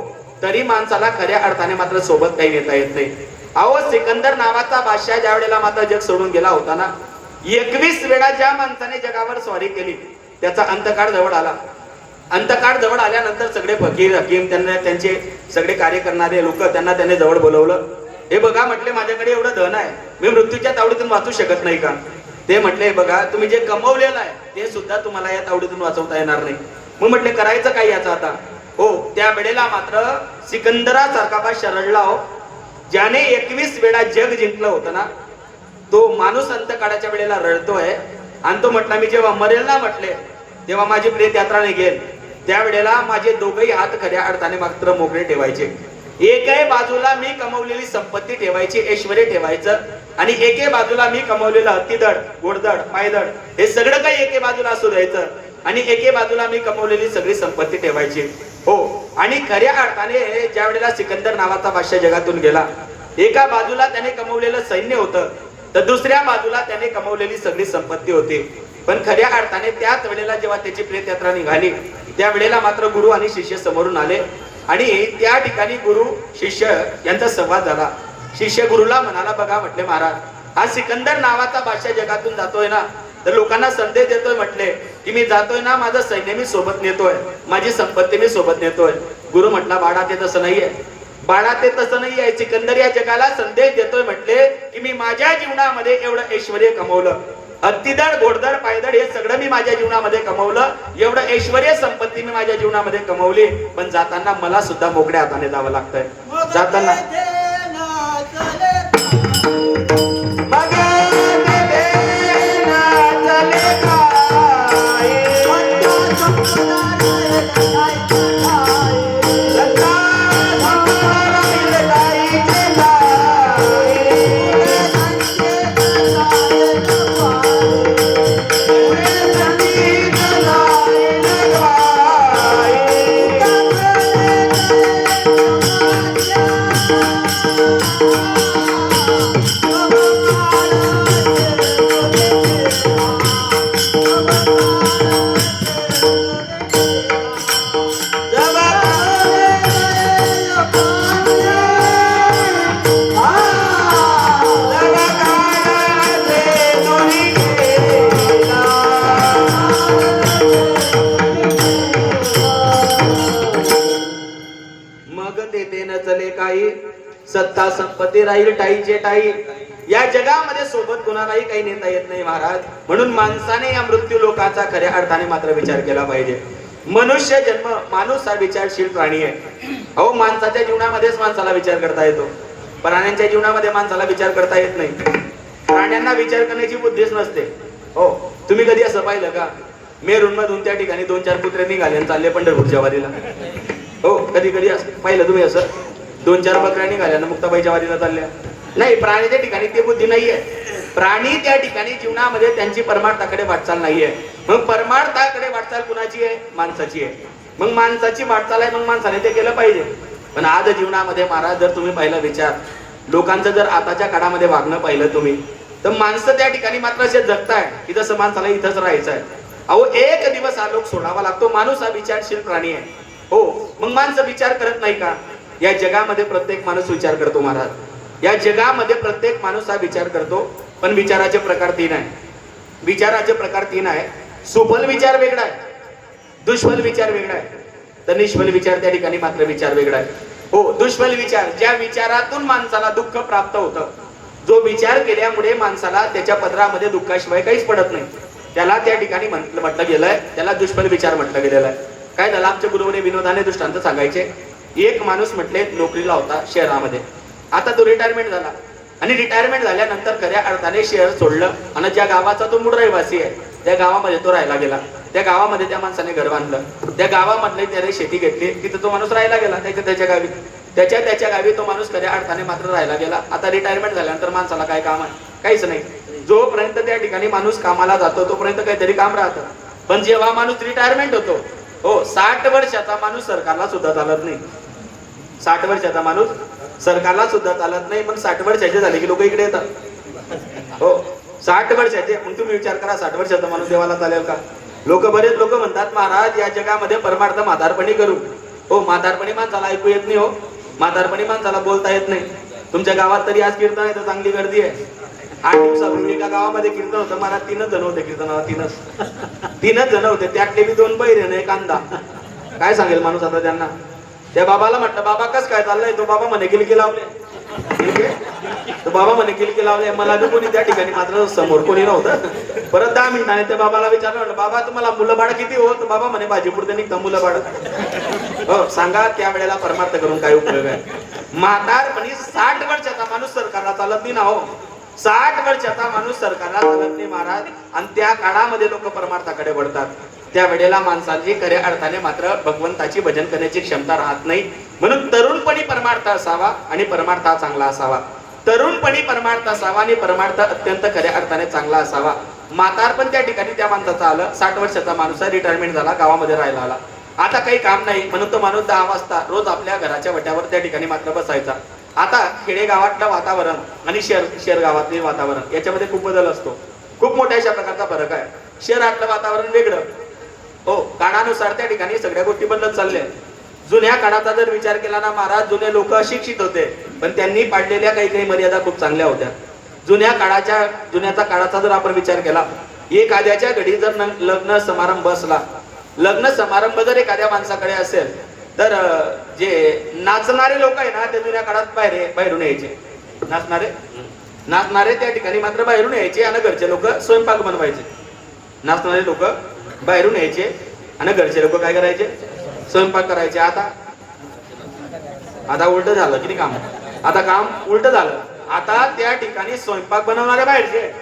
तरी माणसाला खऱ्या अर्थाने मात्र सोबत काही नेता येत नाही. अहो सिकंदर नावाचा बादशाह ज्या वेळेला मात्र जग सोडून गेला होता ना 21 वेळा ज्या माणसाने जगावर स्वारी केली त्याचा अंतकाळ जवळ आला. अंतकाळ जवळ आल्यानंतर सगळे फकीर हकीम त्यांना त्यांचे सगळे कार्य करणारे लोक त्यांना त्याने जवळ बोलवलं. हे बघा म्हटले माझ्याकडे एवढं धन आहे मी मृत्यूच्या तावडीतून वाचू शकत नाही का? ते म्हटले बघा तुम्ही जे कमवलेलं आहे ते सुद्धा तुम्हाला या तावडीतून वाचवता येणार नाही. मग म्हटले करायचं काय याचं आता? हो त्या वेळेला मात्र सिकंदरासारखा बादशाह रडला हो. ज्याने 21 वेळा जग जिंकलं होतं ना तो माणूस अंतकाळाच्या वेळेला रडतोय. आणि तो म्हटला मी जेव्हा मरेल ना म्हटले तेव्हा माझी प्रेत यात्रा निघेल त्यावेळेला माझे दोघही हात खऱ्या अर्थाने मात्र मोकळे ठेवायचे. एकाही बाजूला मी कमवलेली संपत्ती ठेवायची, ऐश्वर्य ठेवायचं आणि एके बाजूला मी कमवलेलं हत्तीदड, घोडदड, पायदड हे सगळं काही एके बाजूला असू द्यायचं आणि एके बाजूला मी कमवलेली सगळी संपत्ती ठेवायची. हो आणि खऱ्या अर्थाने ज्या वेळेला सिकंदर नावाचा बादशाह जगातून गेला एका बाजूला त्याने कमवलेलं सैन्य होतं तर दुसऱ्या बाजूला त्याने कमवलेली सगळी संपत्ती होती. पण खऱ्या अर्थाने त्याच वेळेला जेव्हा त्याची प्रेत यात्रा निघाली त्यावेळेला मात्र गुरु आणि शिष्य समोरून आले आणि त्या ठिकाणी गुरु शिष्य यांचा संवाद झाला. शिष्य गुरुला म्हणाला बघा म्हटले महाराज हा सिकंदर नावाचा बादशाह जगातून जातोय ना तर लोकांना संदेश देतोय म्हटले की मी जातोय ना माझं सैन्य मी सोबत नेतोय, माझी संपत्ती मी सोबत नेतोय. गुरु म्हटला बाळा ते तसं नाहीये, बाळा ते तसं नाहीये. सिकंदर या जगाला संदेश देतोय म्हटले की मी माझ्या जीवनामध्ये एवढं ऐश्वर्य कमवलं, हत्तीदड, घोडदड, पायदड हे सगळं मी माझ्या जीवनामध्ये कमवलं, एवढं ऐश्वर्य संपत्ती मी माझ्या जीवनामध्ये कमवली. पण जाताना मला सुद्धा मोकळ्या हाताने जावं लागतंय. जाताना सत्ता संपत्ती राहील टाईचे टाई. या जगामध्ये सोबत कोणालाही काही नेता येत नाही महाराज. म्हणून माणसाने या मृत्यू लोकाचा खऱ्या अर्थाने मात्र विचार केला पाहिजे. मनुष्य जन्म माणूस हा विचारशील प्राणी आहे. अहो माणसाच्या जीवनामध्येच माणसाला विचार करता येतो, प्राण्यांच्या जीवनामध्ये माणसाला विचार करता येत नाही. प्राण्यांना विचार करण्याची बुद्धीच नसते. हो तुम्ही कधी असं पाहिलं का मेरून मधून त्या ठिकाणी 2-4 कुत्रे निघाले आणि चालले पंढरपूरच्या वारीला? हो कधी कधी पाहिलं तुम्ही असं 2-4 बकऱ्या निघाल्या ना मुक्ताबाईच्या वारीला चालल्या? नाही, प्राण्याच्या ठिकाणी ती बुद्धी नाहीये. प्राणी त्या ठिकाणी जीवनामध्ये त्यांची परमार्थाकडे वाटचाल नाहीये. मग परमार्थाकडे वाटचाल कुणाची आहे? माणसाची आहे. मग माणसाची वाटचाल आहे, मग माणसाने ते केलं पाहिजे. पण आज जीवनामध्ये महाराज जर तुम्ही पहिला विचार लोकांचं जर आताच्या काळामध्ये वागणं पाहिलं तुम्ही, तर माणसं त्या ठिकाणी मात्र असे जगताय की जसं माणसाला इथंच राहायचं आहे. अहो एक दिवस हा लोक सोडावा लागतो. माणूस हा विचारशील प्राणी आहे. हो, मग माणसं विचार करत नाही का? या जगामध्ये प्रत्येक माणूस विचार करतो महाराज. या जगामध्ये प्रत्येक माणूस हा विचार करतो. पण विचाराचे प्रकार 3 आहे. विचाराचे प्रकार 3 आहे. सुफल विचार वेगळा आहे, दुष्फल विचार वेगळा आहे, तर निष्फल विचार त्या ठिकाणी मात्र विचार वेगळा आहे. हो, दुष्फल विचार, ज्या विचारातून माणसाला दुःख प्राप्त होतं, जो विचार केल्यामुळे माणसाला त्याच्या पदरामध्ये दुःखाशिवाय काहीच पडत नाही, त्याला त्या ठिकाणी म्हटलं गेलंय, त्याला दुष्फल विचार म्हटलं गेलेलं आहे. काय झालं? आमच्या गुरुवरे विनोदाने दृष्टांत सांगायचे. एक माणूस म्हटले नोकरीला होता शहरामध्ये. आता तो रिटायरमेंट झाला आणि रिटायरमेंट झाल्यानंतर खऱ्या अर्थाने शहर सोडलं आणि ज्या गावाचा तो मूळ रहिवासी आहे त्या गावामध्ये तो राहायला गेला. त्या गावामध्ये त्या माणसाने घर बांधलं. त्या गावामधले त्याने शेती घेतली. तिथं तो माणूस राहायला गेला त्याच्या गावी. त्याच्या गावी तो माणूस खऱ्या अर्थाने मात्र राहायला गेला. आता रिटायरमेंट झाल्यानंतर माणसाला काय काम आहे? काहीच नाही. जोपर्यंत त्या ठिकाणी माणूस कामाला जातो तोपर्यंत काहीतरी काम राहतं. पण जेव्हा माणूस रिटायरमेंट होतो, हो 60 वर्षाचा माणूस सरकारला सुद्धा चालत नाही. 60 वर्षाचा माणूस सरकारला सुद्धा चालत नाही. मग 60 वर्षाचे झाले की लोक इकडे येतात. हो 60 वर्षाचे. मग तुम्ही विचार करा 60 वर्षाचा माणूस देवाला चालेल का? बरेच लोक म्हणतात महाराज या जगामध्ये परमार्थ म्हातारपणी करू. हो, म्हातारपणी माणसाला ऐकू येत नाही. हो, म्हातारपणी माणसाला बोलता येत नाही. तुमच्या गावात तरी आज कीर्तन आहे तर चांगली गर्दी आहे. 8 दिवसापूर्वी एका गावामध्ये कीर्तन होतं. मला 3च जण होते कीर्तनाला. 3च जण होते. त्यातले मी 2 बैल आणि 1 कांदा. काय सांगेल माणूस आता त्यांना? त्या बाबाला म्हटलं बाबा कस काय चाललंय? तो बाबा म्हणे गिलकी लावले. तो बाबा म्हणे गिलकी लावले. मला बी कोणी त्या ठिकाणी मात्र समोर कोणी नव्हतं. परत 10 मिनिटाने त्या बाबाला विचारलं, म्हटलं बाबा तुम्हाला मुलं बाळ किती हो? तर बाबा म्हणे भाजी पुरते निघतं मुलं बाळ. हो सांगा त्या वेळेला परमार्थ करून काय उपयोग आहे? म्हातारपणी 60 वर्षाचा माणूस सरकारला चालत नाही ना. हो 60 वर्षाचा माणूस सरकारला चालत नाही महाराज. आणि त्या काळामध्ये लोक परमार्थाकडे वळतात. त्या वेळेला माणसाची खऱ्या अर्थाने मात्र भगवंताची भजन करण्याची क्षमता राहत नाही. म्हणून तरुणपणी परमार्थ असावा आणि परमार्थ हा चांगला असावा. तरुणपणी परमार्थ असावा आणि परमार्थ अत्यंत खऱ्या अर्थाने चांगला असावा. म्हातारपण त्या ठिकाणी त्या माणसाचं आलं. 60 वर्षाचा माणूस रिटायरमेंट झाला, गावामध्ये राहायला आला. आता काही काम नाही म्हणून तो माणूस 10 वाजता रोज आपल्या घराच्या वट्यावर त्या ठिकाणी मात्र बसायचा. आता खेडेगावातलं वातावरण आणि शहर गावातले वातावरण याच्यामध्ये खूप बदल असतो. खूप मोठ्या अशा प्रकारचा फरक आहे. शहरातलं वातावरण वेगळं. हो काळानुसार त्या ठिकाणी सगळ्या गोष्टी बदलत चालल्या. जुन्या काळाचा जर विचार केला ना महाराज, जुने लोक अशिक्षित होते पण त्यांनी पाडलेल्या काही मर्यादा खूप चांगल्या होत्या. जुन्याचा काळाचा जर आपण विचार केला, एखाद्याच्या घडी जर लग्न समारंभ असला, लग्न समारंभ जर एखाद्या माणसाकडे असेल तर जे नाचणारे लोक आहे ना ते जुन्या काळात बाहेरून यायचे. नाचणारे त्या ठिकाणी मात्र बाहेरून यायचे आणि घरचे लोक स्वयंपाक बनवायचे. नाचणारे लोक बाहेरून यायचे आणि घरचे लोक काय करायचे? स्वयंपाक करायचे. आता उलट झालं की नाही काम? आता काम उलट झालं. आता त्या ठिकाणी स्वयंपाक बनवणारे बाहेरचे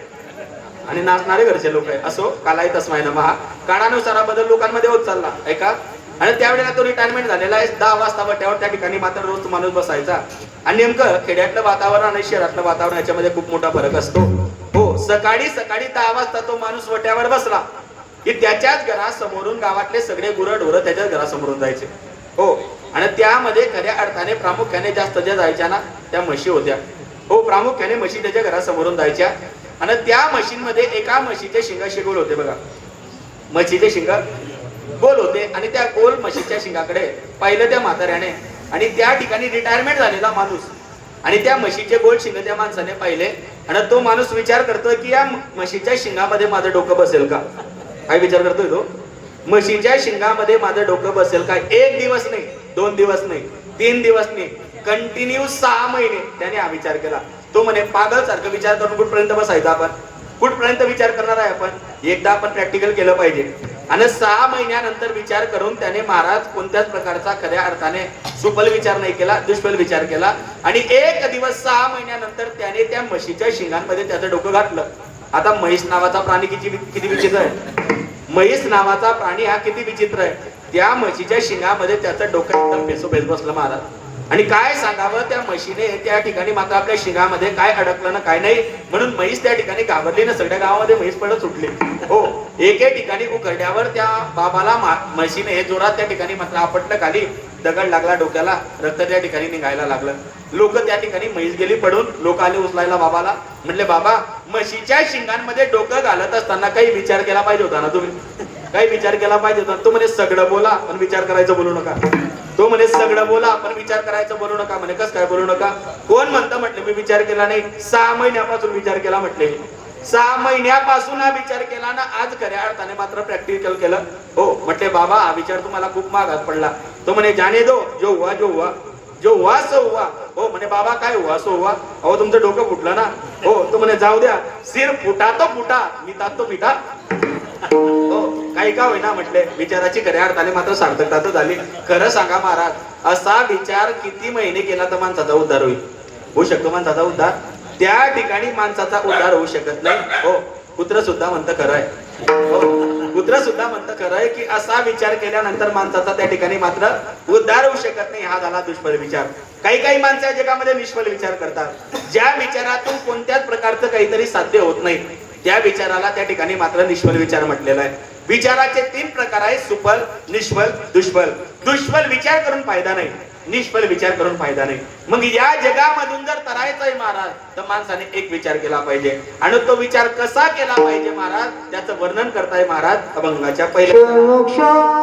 आणि नाचणारे घरचे लोक आहे. असो कालाई तस्माय नमः. काळानुसार बदल लोकांमध्ये होत चालला ऐका. आणि त्यावेळेला तो रिटायरमेंट झालेला आहे. 10 वाजता वट्यावर त्या ठिकाणी मात्र रोज माणूस बसायचा. आणि नेमकं खेड्यातलं वातावरण आणि शहरातलं वातावरण याच्यामध्ये खूप मोठा फरक असतो. हो सकाळी 10 वाजता तो माणूस वट्यावर बसला की त्याच्याच घरासमोरून गावातले सगळे गुरंढोरं त्याच्याच घरासमोरून जायचे. हो आणि त्यामध्ये खऱ्या अर्थाने प्रामुख्याने जास्त ज्या जायच्या ना त्या म्हशी होत्या. हो प्रामुख्याने म्हशी त्याच्या घरासमोरून जायच्या. आणि त्या म्हशींमध्ये एका म्हशीचे शिंग गोल होते बघा. म्हशीचे शिंग गोल होते आणि त्या गोल म्हशीच्या शिंगाकडे पाहिलं त्या म्हाताऱ्याने. आणि त्या ठिकाणी रिटायरमेंट झालेला माणूस आणि त्या म्हशीचे गोल शिंग त्या माणसाने पाहिले. आणि तो माणूस विचार करतोय की या म्हशीच्या शिंगामध्ये माझं डोकं बसेल का? काय विचार करतोय तो? म्हशीच्या शिंगामध्ये माझं डोकं बसेल का? 1 दिवस नाही, 2 दिवस नाही, 3 दिवस नाही, कंटिन्यू 6 महिने त्याने हा विचार केला. तो म्हणे पागल सारखं विचार करून कुठपर्यंत बसायचा आपण? कुठपर्यंत विचार करणार आहे आपण? एकदा आपण प्रॅक्टिकल केलं पाहिजे. आणि 6 महिन्यानंतर विचार करून त्याने महाराज कोणत्याच प्रकारचा खऱ्या अर्थाने सुफल विचार नाही केला, दुष्फल विचार केला. आणि एक दिवस 6 महिन्यानंतर त्याने त्या म्हशीच्या शिंगांमध्ये त्याचं डोकं घातलं. आता म्हैस नावाचा प्राणी किती विचित्र आहे. म्हैस नावाचा प्राणी हा किती विचित्र आहे. त्या म्हशीच्या शिंगामध्ये त्याचं डोकं एकदम बेसोबेस बसलं महाराज. आणि काय सांगावं, त्या म्हशीने त्या ठिकाणी मात्र आपल्या शिंगामध्ये काय अडकलं ना काय नाही, म्हणून म्हैस त्या ठिकाणी घाबरली ना सगळ्या गावामध्ये म्हैस पडत सुटली. हो, एके ठिकाणी उखरड्यावर त्या बाबाला म्हशीने जोरात त्या ठिकाणी मात्र आपटलं खाली, दगड लागला डोक्याला, रक्त त्या ठिकाणी निघायला लागलं. लोक त्या ठिकाणी म्हैस गेली पडून, लोक आले उचलायला बाबाला. म्हणले बाबा, म्हशीच्या शिंगांमध्ये डोकं घालत असताना काही विचार केला पाहिजे होता ना तुम्ही, काही विचार केला पाहिजे होता. तो म्हणे सगळं बोला पण विचार करायचं बोलू नका. तो म्हणे सगळं बोला पण विचार करायचं बोलू नका. म्हणे कस काय बोलू नका? कोण म्हणतं? म्हटले मी विचार केला नाही, 6 महिन्यापासून विचार केला. म्हटले 6 महिन्यापासून हा विचार केला ना, आज खऱ्या अर्थाने मात्र प्रॅक्टिकल केलं. हो, म्हटले बाबा हा विचार तुम्हाला खूप महागात पडला. तो म्हणे जाने दो, जो हुआ जो हुआ, जो हुआ सो हुआ. हो म्हणे बाबा काय हुआ सो हुआ, अहो तुमचं डोकं फुटलं ना. हो, तो म्हणे जाऊ द्या, सिर फुटा तो फुटा, मिठात तो मिठा. हो, काही का होईना म्हटले, विचाराची खऱ्या अर्थाने मात्र सार्थकता तर झाली. खरं सांगा महाराज, असा विचार किती महिने केला तर माणसाचा उद्धार होईल? होऊ शकतो माणसाचा उद्धार? त्या ठिकाणी माणसाचा उद्धार होऊ शकत नाही. हो, कुत्र सुद्धा म्हणतं खरं आहे. हो, कुत्र सुद्धा म्हणतं खरं आहे की असा विचार केल्यानंतर माणसाचा त्या ठिकाणी मात्र उद्धार होऊ शकत नाही. हा झाला दुष्फल विचार. काही माणसं या जगामध्ये निष्फल विचार करतात. ज्या विचारातून कोणत्याच प्रकारचं काहीतरी साध्य होत नाही, त्या विचाराला त्या ठिकाणी मात्र निष्फल विचार म्हटलेला आहे. विचाराचे 3 प्रकार आहेत: सुफल, निष्फल, दुष्फल. दुष्फल विचार करून फायदा नाही, निष्फल विचार करून फायदा नाही. मग या जगामधून जर तरायचंय महाराज, तर माणसाने एक विचार केला पाहिजे. आणि तो विचार कसा केला पाहिजे महाराज, त्याचं वर्णन करताय महाराज अभंगाच्या पहिल्या.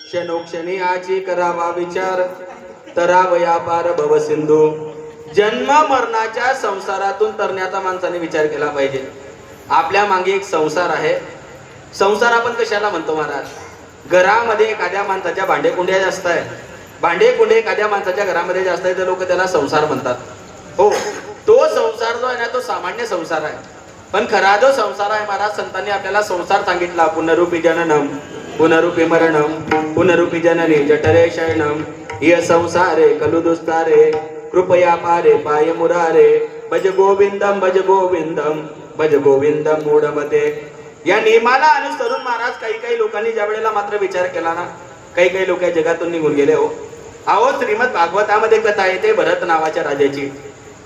क्षणोक्षणी आची करावा विचार, तरावया पार भव सिंधू. जन्म मरणाच्या संसारातून तरण्याचा माणसाने विचार केला पाहिजे. आपल्या मागे एक संसार आहे. संसार आपण कशाला म्हणतो महाराज? घरामध्ये एखाद्या माणसाच्या भांडेकुंड्या जास्त आहे, भांडेकुंडे एखाद्या माणसाच्या घरामध्ये जास्त आहे, तर लोक त्याला संसार म्हणतात. हो, तो संसार जो आहे ना, तो सामान्य संसार आहे. पण खरा जो संसार आहे महाराज, संतांनी आपल्याला संसार सांगितला. पुनरुपी जननम पुनरुपी मरणम पुनरुपी जननी जठरे शयनम य संसारे कलु दुस्तारे कृपया पारे पाय मुरारे भज गोविंदम भज गोविंदम भज गोविंदम मूढमते. या नियमाला अनुसरून महाराज काही लोकांनी ज्या वेळेला मात्र विचार केला ना, काही लोक या जगातून निघून गेले. हो, अहो श्रीमद भागवतामध्ये कथा येते भरत नावाच्या राजाची.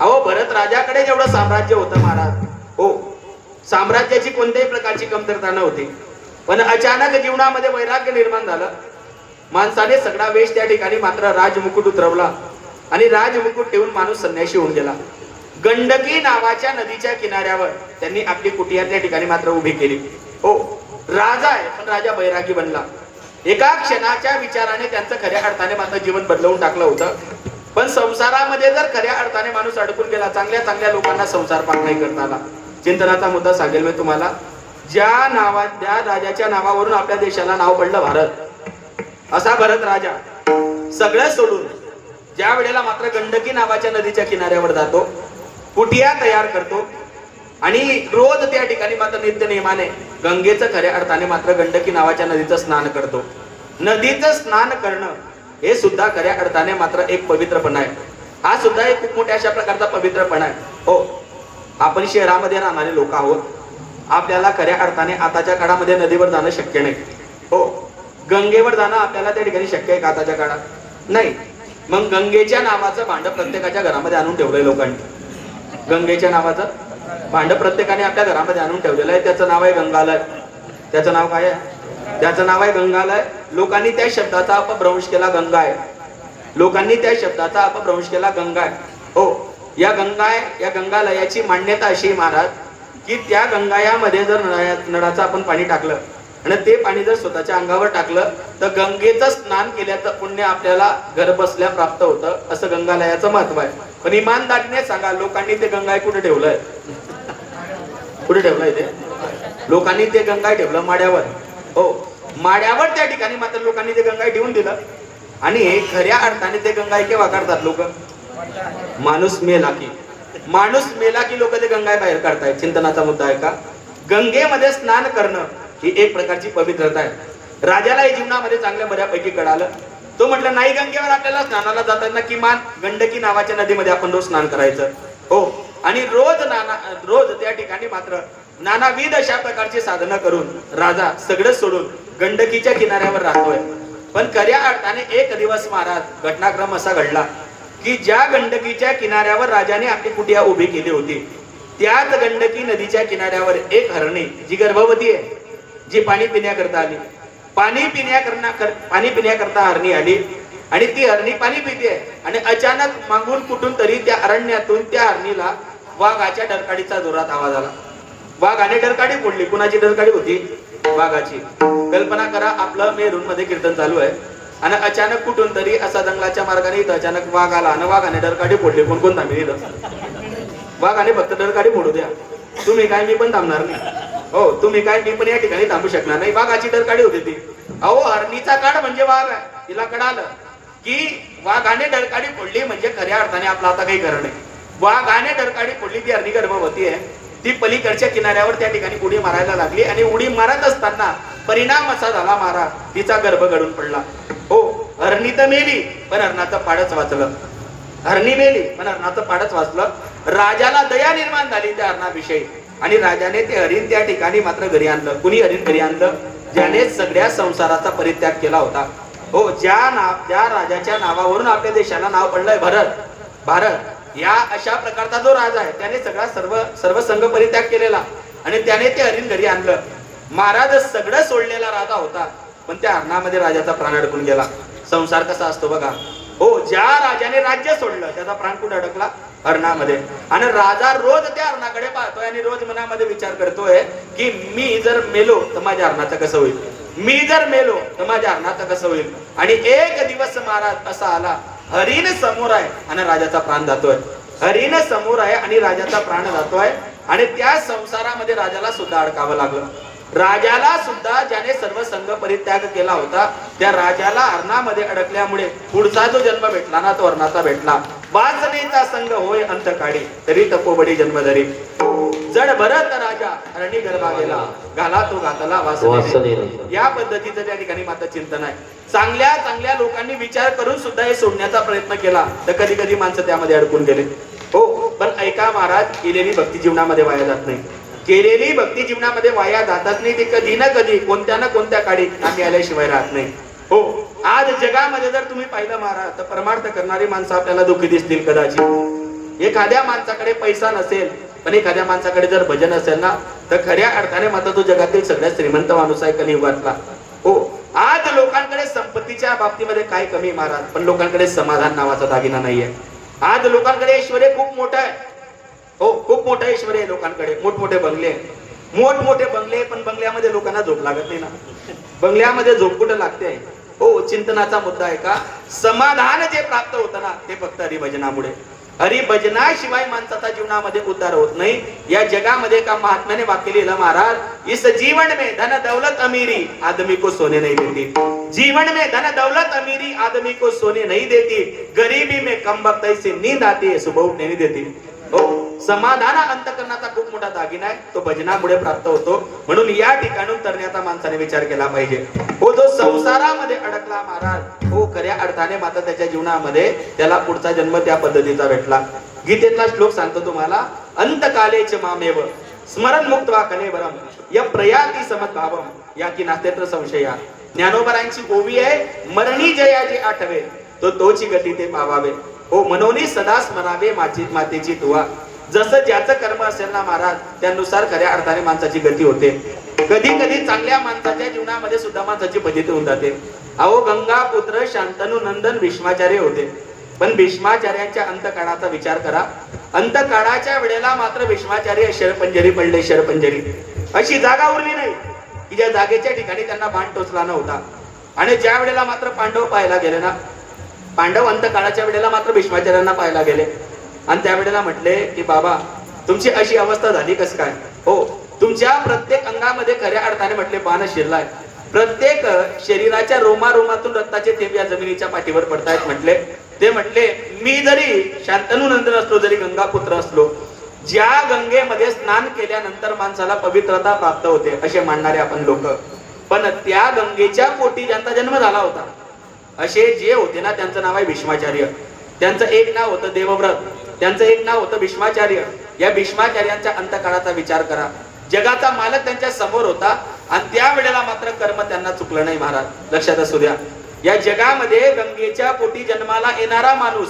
अहो भरत राजाकडे जेवढं साम्राज्य होतं महाराज, हो, साम्राज्याची कोणत्याही प्रकारची कमतरता नव्हती. पण अचानक जीवनामध्ये वैराग्य निर्माण झालं. माणसाने सगळा वेश त्या ठिकाणी मात्र राजमुकुट उतरवला आणि राजमुकुट ठेवून माणूस संन्याशी होऊन गेला. गंडकी नावाच्या नदीच्या किनाऱ्यावर त्यांनी आपली कुटिया त्या ठिकाणी मात्र उभी केली. हो, राजा आहे पण राजा बैरागी बनला. एका क्षणाच्या विचाराने त्यांचं खऱ्या अर्थाने मात्र जीवन बदलवून टाकलं होतं. पण संसारामध्ये जर खऱ्या अर्थाने माणूस अडकून गेला, चांगल्या चांगल्या लोकांना संसार पाक नाही करता आला. चिंतनाचा मुद्दा सांगेल मी तुम्हाला. ज्या राजाच्या नावावरून आपल्या देशाला नाव पडलं भारत, असा भरत राजा सगळं सोडून ज्या वेळेला मात्र गंडकी नावाच्या नदीच्या किनाऱ्यावर जातो, कुटिया तयार करतो आणि रोज त्या ठिकाणी मात्र नित्य नियमाने गंगेचं खऱ्या अर्थाने मात्र गंडकी नावाच्या नदीचं स्नान करतो. नदीचं स्नान करणं हे सुद्धा खऱ्या अर्थाने मात्र एक पवित्रपणा आहे. हा सुद्धा एक खूप मोठ्या अशा प्रकारचा पवित्रपणा आहे. हो, आपण शहरामध्ये राहणारे लोक आहोत. आपल्याला खऱ्या अर्थाने आताच्या काळामध्ये नदीवर जाणं शक्य नाही. हो, गंगेवर जाणं आपल्याला त्या ठिकाणी शक्य आहे का आताच्या काळात? नाही. मग गंगेच्या नावाचं भांड प्रत्येकाच्या घरामध्ये आणून ठेवलंय लोकांनी. गंगेच्या नावाचं भांड प्रत्येकाने आपल्या घरामध्ये आणून ठेवलेलं आहे. त्याचं नाव आहे गंगालय. त्याचं नाव काय आहे? त्याचं नाव आहे गंगालय. लोकांनी त्या शब्दाचा अपभ्रंश केला गंगा आहे. लोकांनी त्या शब्दाचा अपभ्रंश केला गंगा आहे. हो, या गंगालयाची मान्यता अशी महाराज की त्या गंगायामध्ये जर नळाचं आपण पाणी टाकलं आणि ते पाणी जर स्वतःच्या अंगावर टाकलं तर गंगेचं स्नान केल्याचं पुण्य आपल्याला घर बसल्या प्राप्त होतं, असं गंगालयाचं महत्व आहे. पण इमानदारीने सांगा, लोकांनी ते गंगाय कुठे ठेवलंय? कुठे ठेवलंय ते? लोकांनी ते गंगाय ठेवलं माड्यावर. हो, माड्यावर त्या ठिकाणी मात्र लोकांनी ते गंगाय ठेवून दिलं. आणि खऱ्या अर्थाने ते गंगाय केव्हा काढतात लोक? माणूस मेला की लोक ते गंगाय बाहेर काढतायत. चिंतनाचा मुद्दा आहे का? गंगेमध्ये स्नान करणं ही एक प्रकारची पवित्रता आहे. राजाला या जीवनामध्ये चांगल्या बऱ्यापैकी कळालं. तो म्हटलं नाही, गंगेवर आपल्याला स्नानाला जाताना किमान गंडकी नावाच्या नदीमध्ये आपण रोज स्नान करायचं. हो, आणि रोज त्या ठिकाणी मात्र नानाविध अशा प्रकारची साधना करून राजा सगळं सोडून गंडकीच्या किनाऱ्यावर राहतोय. पण खऱ्या अर्थाने एक दिवस महाराज घटनाक्रम असा घडला की ज्या गंडकीच्या किनाऱ्यावर राजाने आपली कुटिया उभी केली होती, त्याच गंडकी नदीच्या किनाऱ्यावर एक हरणी जी गर्भवती आहे, जी पाणी पिण्याकरता आली. पाणी पिण्याकरता हरणी आली आणि ती हरणी पाणी पिते आणि अचानक मागून कुठून तरी त्या अरण्यातून त्या हरणीला वाघाच्या डरकाडीचा जोरात आवाज आला. वाघाने डरकाडी फोडली. कुणाची डरकाडी होती? वाघाची. कल्पना करा, आपलं मेरून मध्ये कीर्तन चालू आहे आणि अचानक कुठून तरी असा जंगलाच्या मार्गाने इथं अचानक वाघ आला आणि वाघाने डरकाडी फोडली. कोण थांबेल इथं? वाघाने फक्त डरकाडी फोडू द्या. तुम्ही काय, मी पण थांबणार नाही. हो, तुम्ही काय, मी पण या ठिकाणी थांबू शकणार नाही. वाघाची डरकाडी होती ती. अहो, हरणीचा काढ म्हणजे वाघ आहे. तिला कळालं की वाघाने डरकाडी फोडली म्हणजे खऱ्या अर्थाने आपलं आता काही खरं नाही. वाघाने डरकाडी फोडली, ती हरणी गर्भवती आहे. ती पलीकडच्या किनाऱ्यावर त्या ठिकाणी उडी मारायला लागली आणि उडी मारत असताना परिणाम असा झाला महाराज, तिचा गर्भ गळून पडला. हो, हरणी तर मेली पण हरणाचं पाडच वाचलं. हरणी मेली पण हरणाचं पाडच वाचलं. राजाला दया निर्माण झाली त्या हरणाविषयी आणि राजाने ते हरिण त्या ठिकाणी मात्र घरी आणलं. कुणी हरिण घरी आणलं? ज्याने सगळ्या संसाराचा परित्याग केला होता. हो, ज्या राजाच्या नावावरून आपल्या देशाला नाव पडलंय भारत, या अशा प्रकारचा जो राजा आहे त्याने सगळा सर्व संघ परित्याग केलेला आणि त्याने ते हरिण घरी आणलं. महाराज सगळं सोडलेला राजा होता पण त्या हरणामध्ये राजाचा प्राण अडकून गेला. संसार कसा असतो बघा. हो, ज्या राजाने राज्य सोडलं त्याचा प्राण कुठे अडकला? हरणामध्ये. आणि राजा रोज त्या हरणाकडे पाहतोय आणि रोज मनामध्ये विचार करतोय की मी जर मेलो तर माझ्या हरणाचं कसं होईल, मी जर मेलो तर माझ्या हरणाचं कसं होईल. आणि एक दिवस महाराज असा आला, हरिण समोर आहे आणि राजाचा प्राण जातोय. हरिण समोर आहे आणि राजाचा प्राण जातोय आणि त्या संसारामध्ये राजाला सुद्धा अडकावं लागलं. राजाला सुद्धा ज्याने सर्व संघ परित्याग केला होता त्या राजाला हरणामध्ये अडकल्यामुळे पुढचा जो जन्म भेटला ना तो हरणाचा भेटला. वासनेचा संघ होय अंतकाळी तरी तपोबडी जन्मधरी. जड भरत राजा हरणी गर्भा गेला घाला तो घातला वासने. या पद्धतीचं त्या ठिकाणी मात्र चिंतन आहे. चांगल्या लोकांनी विचार करून सुद्धा हे सोडण्याचा प्रयत्न केला तर कधी कधी माणसं त्यामध्ये अडकून गेले. हो, पण ऐका महाराज, केलेली भक्ती जीवनामध्ये वाया जात नाही. केलेली भक्ती जीवनामध्ये वाया जातच नाही. ते कधी ना कधी कोणत्या ना कोणत्या काळी आम्ही आल्याशिवाय राहत नाही. हो, आज जगामध्ये जर तुम्ही पाहिलं महाराज तर परमार्थ करणारी माणसं आपल्याला दुःखी दिसतील कदाचित. एखाद्या माणसाकडे पैसा नसेल पण एखाद्या माणसाकडे जर भजन असेल ना तर खऱ्या अर्थाने मात्र तो जगातील सगळ्यात श्रीमंत माणूस आहे कलियुगातला. हो, आज लोकांकडे संपत्तीच्या बाबतीमध्ये काय कमी महाराज, पण लोकांकडे समाधान नावाचा दागिना नाहीये. आज लोकांकडे ऐश्वर्य खूप मोठं आहे. हो, खूप मोठं ऐश्वर्य आहे लोकांकडे. मोठमोठे बंगले पण बंगल्यामध्ये लोकांना झोप लागत नाही ना. बंगल्यामध्ये झोप कुठं लागते? हो, चिंतनाचा मुद्दा आहे का? समाधान जे प्राप्त होतं ना ते फक्त हरिभजनामुळे. हरिभजनाशिवाय माणसाचा जीवनामध्ये उद्धार होत नाही. या जगामध्ये एका महात्म्याने वाक्य लिहिलं महाराज, इस जीवन में धन दौलत अमीरी आदमी को सोने नहीं देती. जीवन में धन दौलत अमीरी आदमी को सोने नहीं देती. गरीबी में कम वक्त ऐसी नींद आती है सुबह उठने नहीं देती. हो, समाधान अंतकरणाचा खूप मोठा दागिना आहे, तो भजनामुळे प्राप्त होतो. म्हणून या ठिकाणून तरण्याचा माणसाने विचार केला पाहिजे. हो, जो संसारामध्ये अडकला महाराज, हो खऱ्या अर्थाने मात्र त्याच्या जीवनामध्ये त्याला पुढचा जन्म त्या पद्धतीचा भेटला. गीतेतला श्लोक सांगतो तुम्हाला, अंतकालेच मामेव स्मरण मुक्त्वा कलेवरम य प्रयाती समद्भावम या की नास्तेत्र संशया. ज्ञानोबरांची गोवी आहे, मरणी जया जे आठवे तो तोची गती ते पावावे. हो, मनोनी सदा स्मरावे मातेची तुवा. जसं ज्याचं कर्म असेल ना महाराज, त्यानुसार खऱ्या अर्थाने माणसाची गती होते. कधी कधी चांगल्या माणसाच्या जीवनामध्ये सुद्धा माणसाची फजिती होऊन जाते. अहो, गंगा पुत्र शांतनु नंदन भीष्माचार्य होते, पण भीष्माचार्यांच्या अंतकाळाचा विचार करा. अंतकाळाच्या वेळेला मात्र भीष्माचार्य शरपंजरी पडले. शरपंजरी अशी जागा उरली नाही की ज्या जागेच्या ठिकाणी त्यांना बाण टोचला नव्हता. आणि ज्या वेळेला मात्र पांडव पाहायला गेले ना, पांडव अंतकाळाच्या वेळेला मात्र भीष्माचार्यांना पाहायला गेले आणि त्यावेळेला म्हटले की बाबा तुमची अशी अवस्था झाली कसं काय? हो, तुमच्या प्रत्येक अंगामध्ये खऱ्या अर्थाने म्हटले बाण शिरलाय. प्रत्येक शरीराच्या रोमारोमातून रक्ताचे थेंब या जमिनीच्या पाठीवर पडतायत म्हटले. ते म्हटले मी जरी शांतनु नंदन असलो, जरी गंगापुत्र असलो, ज्या गंगेमध्ये स्नान केल्यानंतर माणसाला पवित्रता प्राप्त होते असे मानणारे आपण लोक, पण त्या गंगेच्या पोटी ज्यांचा जन्म झाला होता असे जे होते ना, त्यांचं नाव आहे भीष्माचार्य. त्यांचं एक नाव होतं देवव्रत, त्यांचं एक नाव होतं भीष्माचार्य. या भीष्माचार्यांच्या अंतकाळाचा विचार करा. जगाचा मालक त्यांच्या समोर होता आणि त्या वेळेला मात्र कर्म त्यांना चुकलं नाही महाराज. लक्षात असू द्या, या जगामध्ये गंगेच्या पोटी जन्माला येणारा माणूस,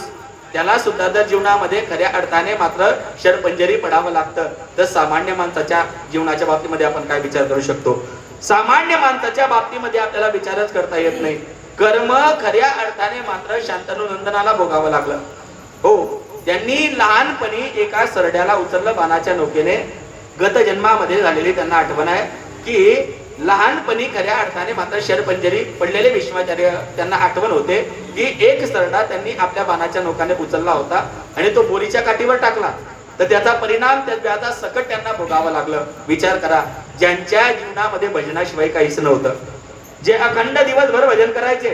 त्याला सुद्धा जर जीवनामध्ये खऱ्या अर्थाने मात्र शरपंजरी पडावं लागतं, तर सामान्य माणसाच्या जीवनाच्या बाबतीमध्ये आपण काय विचार करू शकतो? सामान्य माणसाच्या बाबतीमध्ये आपल्याला विचारच करता येत नाही. कर्म खऱ्या अर्थाने मात्र शांतनु नंदनाला भोगावं लागलं. हो, त्यांनी लहानपणी एका सरड्याला उचललं बाणाच्या नौकेने. गत जन्मामध्ये झालेली त्यांना आठवण आहे की लहानपणी खऱ्या अर्थाने मात्र शरपंजरी पडलेले भीष्माचार्य त्यांना आठवण होते की एक सरडा त्यांनी आपल्या बाणाच्या नौकाने उचलला होता आणि तो बोरीच्या काठीवर टाकला, तर त्याचा परिणाम त्याचा सकट त्यांना भोगावं लागलं. विचार करा, ज्यांच्या जीवनामध्ये भजनाशिवाय काहीच नव्हतं, जे अखंड दिवसभर भजन करायचे,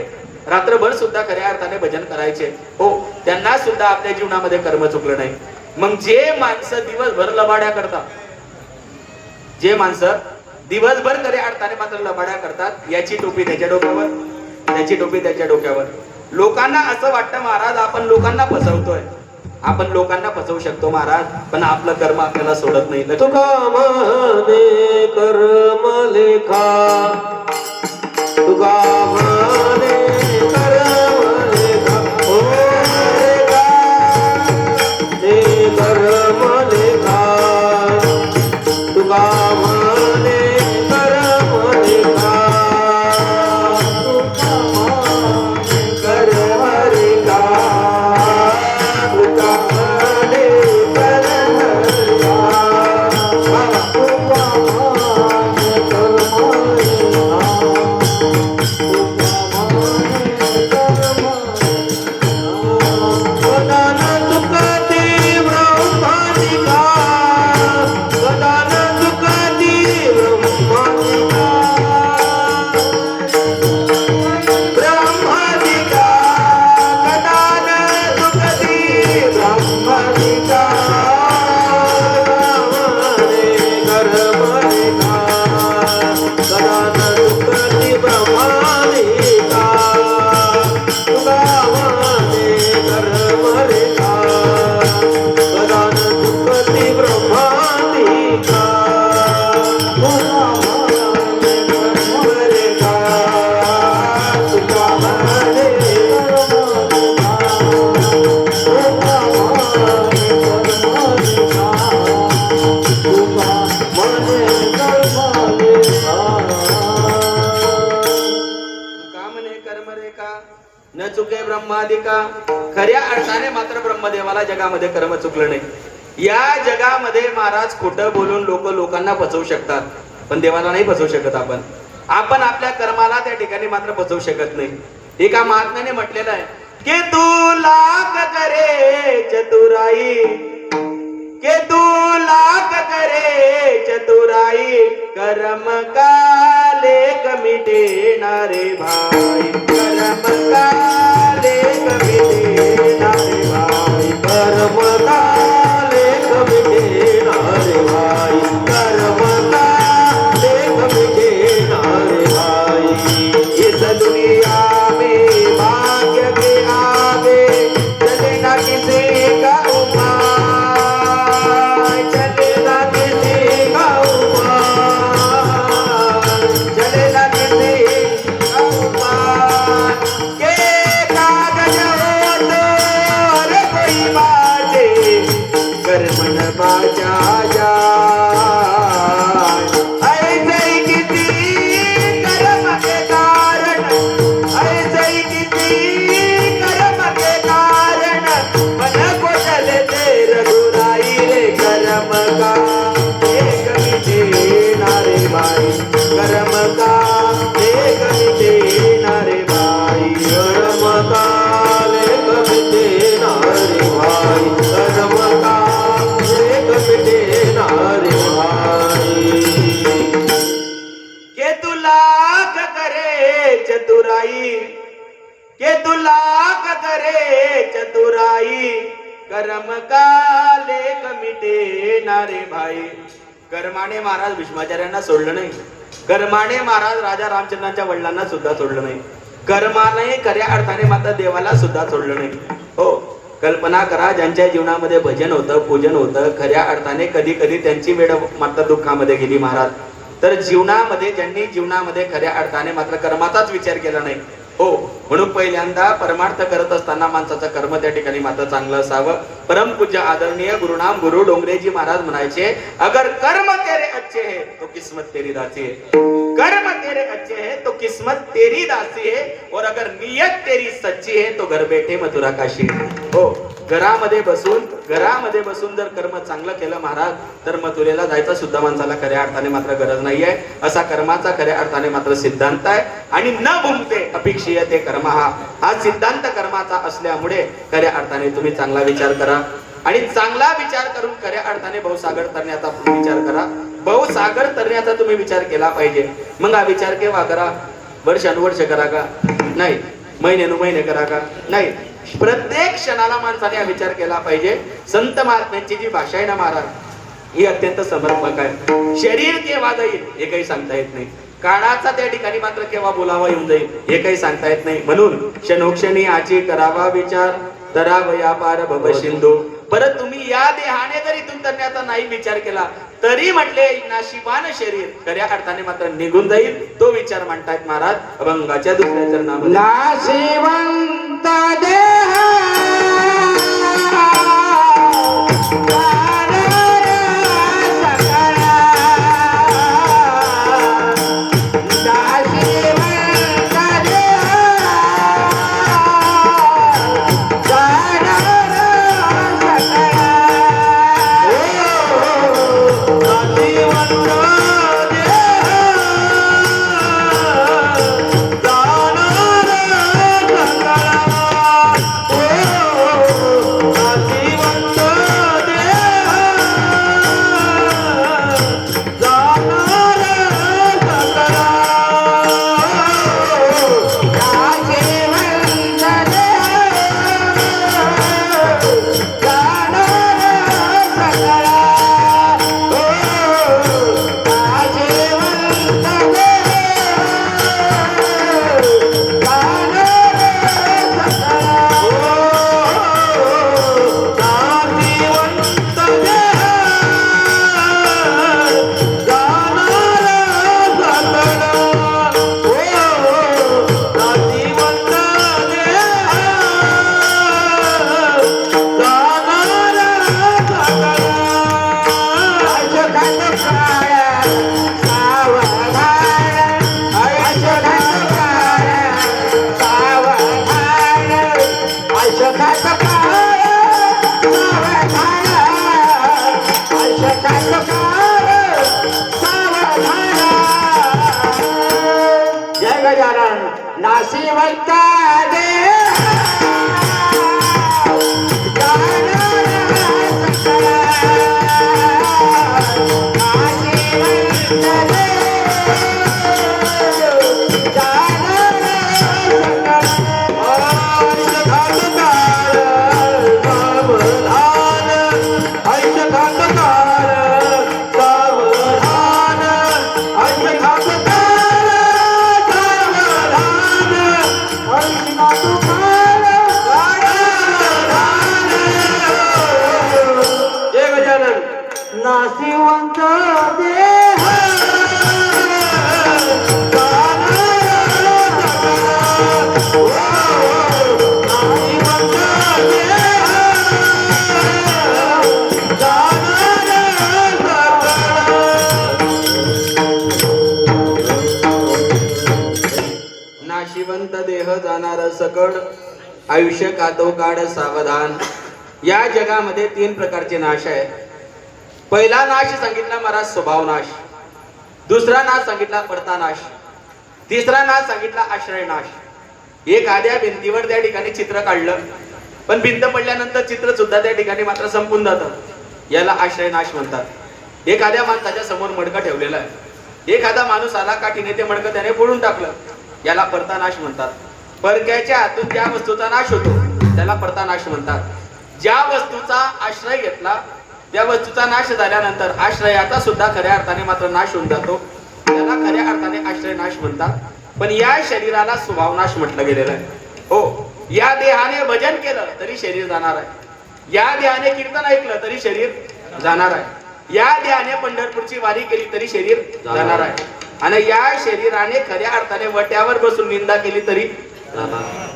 रात्रभर सुद्धा खऱ्या अर्थाने भजन करायचे, हो त्यांना सुद्धा आपल्या जीवनामध्ये कर्म चुकलं नाही. मग जे माणसं दिवसभर लबाड्या करतात, जे माणसं दिवसभर खऱ्या अर्थाने मात्र लबाड्या करतात, याची टोपी त्याच्या डोक्यावर, त्याची टोपी त्याच्या डोक्यावर. लोकांना असं वाटतं महाराज आपण लोकांना फसवतोय, आपण लोकांना फसवू शकतो महाराज, पण आपलं कर्म आपल्याला सोडत नाही. तुका म्हणे कर्म लेखा, तुका म्हणे कर्म लेखा, ओ लेखा हे कर्म लेखा, तुका म्हणे कर्म लेखा, तुका म्हणे कर्म लेखा, तुका म्हणे कर्म लेखा, तुका म्हणे कर्म लेखा. न चुके ब्रह्मादिका. खऱ्या अर्थाने मात्र ब्रह्मदेवाला जगामध्ये कर्म चुकलं नाही. या जगामध्ये महाराज खोटं बोलून लोकांना फसवू शकतात, पण देवाला नाही फसवू शकत आपण. आपण आपल्या कर्माला त्या ठिकाणी मात्र बसवू शकत नाही. एका महात्म्याने म्हटलेलं आहे की तू लाख करे चतुराई, के तू लाख करे चतुराई, कर्म काले कमिटे नारे भाई, कर्म काले कमिटे नारे भाई, कर्म काले कमिटे नारे भाई, कर्म काले कमिटे नारे भाई. इस दुनिया में भाग्य के आगे चले ना किसी का के तू लाख करे चतुराई, कर्म काले कमिटे नारे भाई. कर्माने महाराज भीष्माचार्यांना सोडलं नाही, कर्माने महाराज राजा रामचंद्रांच्या वडिलांना सुद्धा सोडलं नाही, कर्माने खऱ्या अर्थाने मात्र देवाला सुद्धा सोडलं नाही. हो, कल्पना करा, ज्यांच्या जीवनामध्ये भजन होतं, पूजन होतं, खऱ्या अर्थाने कधी कधी त्यांची वेळ मात्र दुःखामध्ये गेली महाराज. तर ज्यांनी जीवनामध्ये खऱ्या अर्थाने मात्र कर्माचाच विचार केला नाही. हो, म्हणून पहिल्यांदा परमार्थ करत असताना माणसाचं कर्म त्या ठिकाणी मात्र चांगलं असावं. परमपूज्य आदरणीय गुरुनाम गुरु डोंगरेजी महाराज म्हणायचे, अगर कर्म तेरे अच्छे है तो किस्मत तेरी दासी है, कर्म तेरे अच्छे है तो किस्मत तेरी दासी है, और अगर नियत तेरी सच्ची है तो घर बैठे मथुरा काशी. हो, घरामध्ये बसून जर कर्म चांगलं केलं महाराज, तर मथुरेला जायचं सुद्धा माणसाला खऱ्या अर्थाने मात्र गरज नाहीये. असा कर्माचा खऱ्या अर्थाने मात्र सिद्धांत आहे. आणि न भुंकते अपेक्षीयते कर्म, हा सिद्धांत कर्माचा असल्यामुळे खऱ्या अर्थाने तुम्ही चांगला विचार करा, आणि चांगला विचार करून खऱ्या अर्थाने बहुसागर तरण्याचा विचार करा. बहुसागर तरण्याचा तुम्ही विचार केला पाहिजे. मग हा विचार केव्हा करा? वर्षानुवर्ष करा का? नाही. महिने करा का? नाही. प्रत्येक क्षणाला माणसाने हा विचार केला पाहिजे. संत महात्म्यांची जी भाषा आहे ना महाराज, ही अत्यंत समर्पक आहे. शरीर केव्हा जाईल हे काही सांगता येत नाही, काळाचा त्या ठिकाणी मात्र केव्हा बोलावा येऊन जाईल हे काही सांगता येत नाही. म्हणून क्षणोक्षणी आची करावा विचार, तरावया पार भव सिंधू. परत तुम्ही या देहाने जर इथून तरण्याचा नाही विचार केला तरी म्हटले नाशिबान शरीर खऱ्या अर्थाने मात्र निघून जाईल. तो विचार म्हणतायत महाराज अभंगाच्या दुसऱ्या चरणामध्ये, नाशिवंत देह गजानन नाशिवंत देह नाशिवंत देह नाशिवंत देह जाणार सकड आयुष्य कातो काढ सावधान. या जगामध्ये 3 प्रकारचे नाश आहेत. पहिला नाश सांगितला महाराज स्वभाव नाश, दुसरा नाश सांगितला पडता नाश, तिसरा नाश सांगितला आश्रय नाश. एखाद्या भिंतीवर त्या ठिकाणी चित्र काढलं, पण भिंत पडल्यानंतर चित्र सुद्धा त्या ठिकाणी मात्र संपून जातं. याला आश्रय नाश म्हणतात. एखाद्या माणसाच्या समोर मडकं ठेवलेलं आहे, एखादा माणूस आला काठीने ते मडकं त्याने फोडून टाकलं, याला पडता नाश म्हणतात. परक्याच्या हातून ज्या वस्तूचा नाश होतो त्याला पडता नाश म्हणतात. ज्या वस्तूचा आश्रय घेतला त्या वस्तूचा नाश झाल्यानंतर आश्रयाचा सुद्धा खऱ्या अर्थाने मात्र नाश होऊन जातो, त्याला खऱ्या अर्थाने आश्रय नाश म्हणतात. पण या शरीराला स्वभाव नाश म्हटलं गेलेलं आहे. हो, या देहाने भजन केलं तरी शरीर जाणार आहे, या देहाने कीर्तन ऐकलं तरी शरीर जाणार आहे, या देहाने पंढरपूरची वारी केली तरी शरीर जाणार आहे, आणि या शरीराने खऱ्या अर्थाने वट्यावर बसून निंदा केली तरी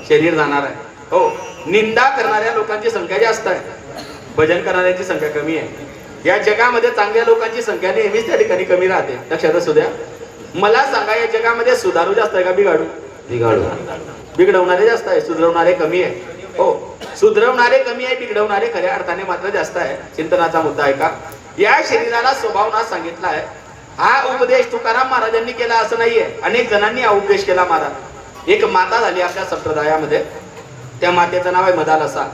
शरीर जाणार आहे. हो, निंदा करणाऱ्या लोकांची संख्या जास्त आहे, भजन करणाऱ्यांची संख्या कमी आहे. या जगामध्ये चांगल्या लोकांची संख्या नेहमीच त्या ठिकाणी कमी राहते. लक्षात असू द्या. मला सांगा, या जगामध्ये सुधारू जास्त आहे का बिघाडू? बिघडवणारे जास्त आहे, सुधरवणारे कमी आहे. हो, सुधरवणारे कमी आहे, बिघडवणारे खऱ्या अर्थाने मात्र जास्त आहे. चिंतनाचा मुद्दा आहे का? या शरीराला स्वभाव नाश सांगितला आहे. हा उपदेश तुकाराम महाराजांनी केला असं नाहीये, अनेक जणांनी हा उपदेश केला महाराज. एक माता झाली आपल्या संप्रदायामध्ये, त्या मातेचं नाव आहे मदालसा.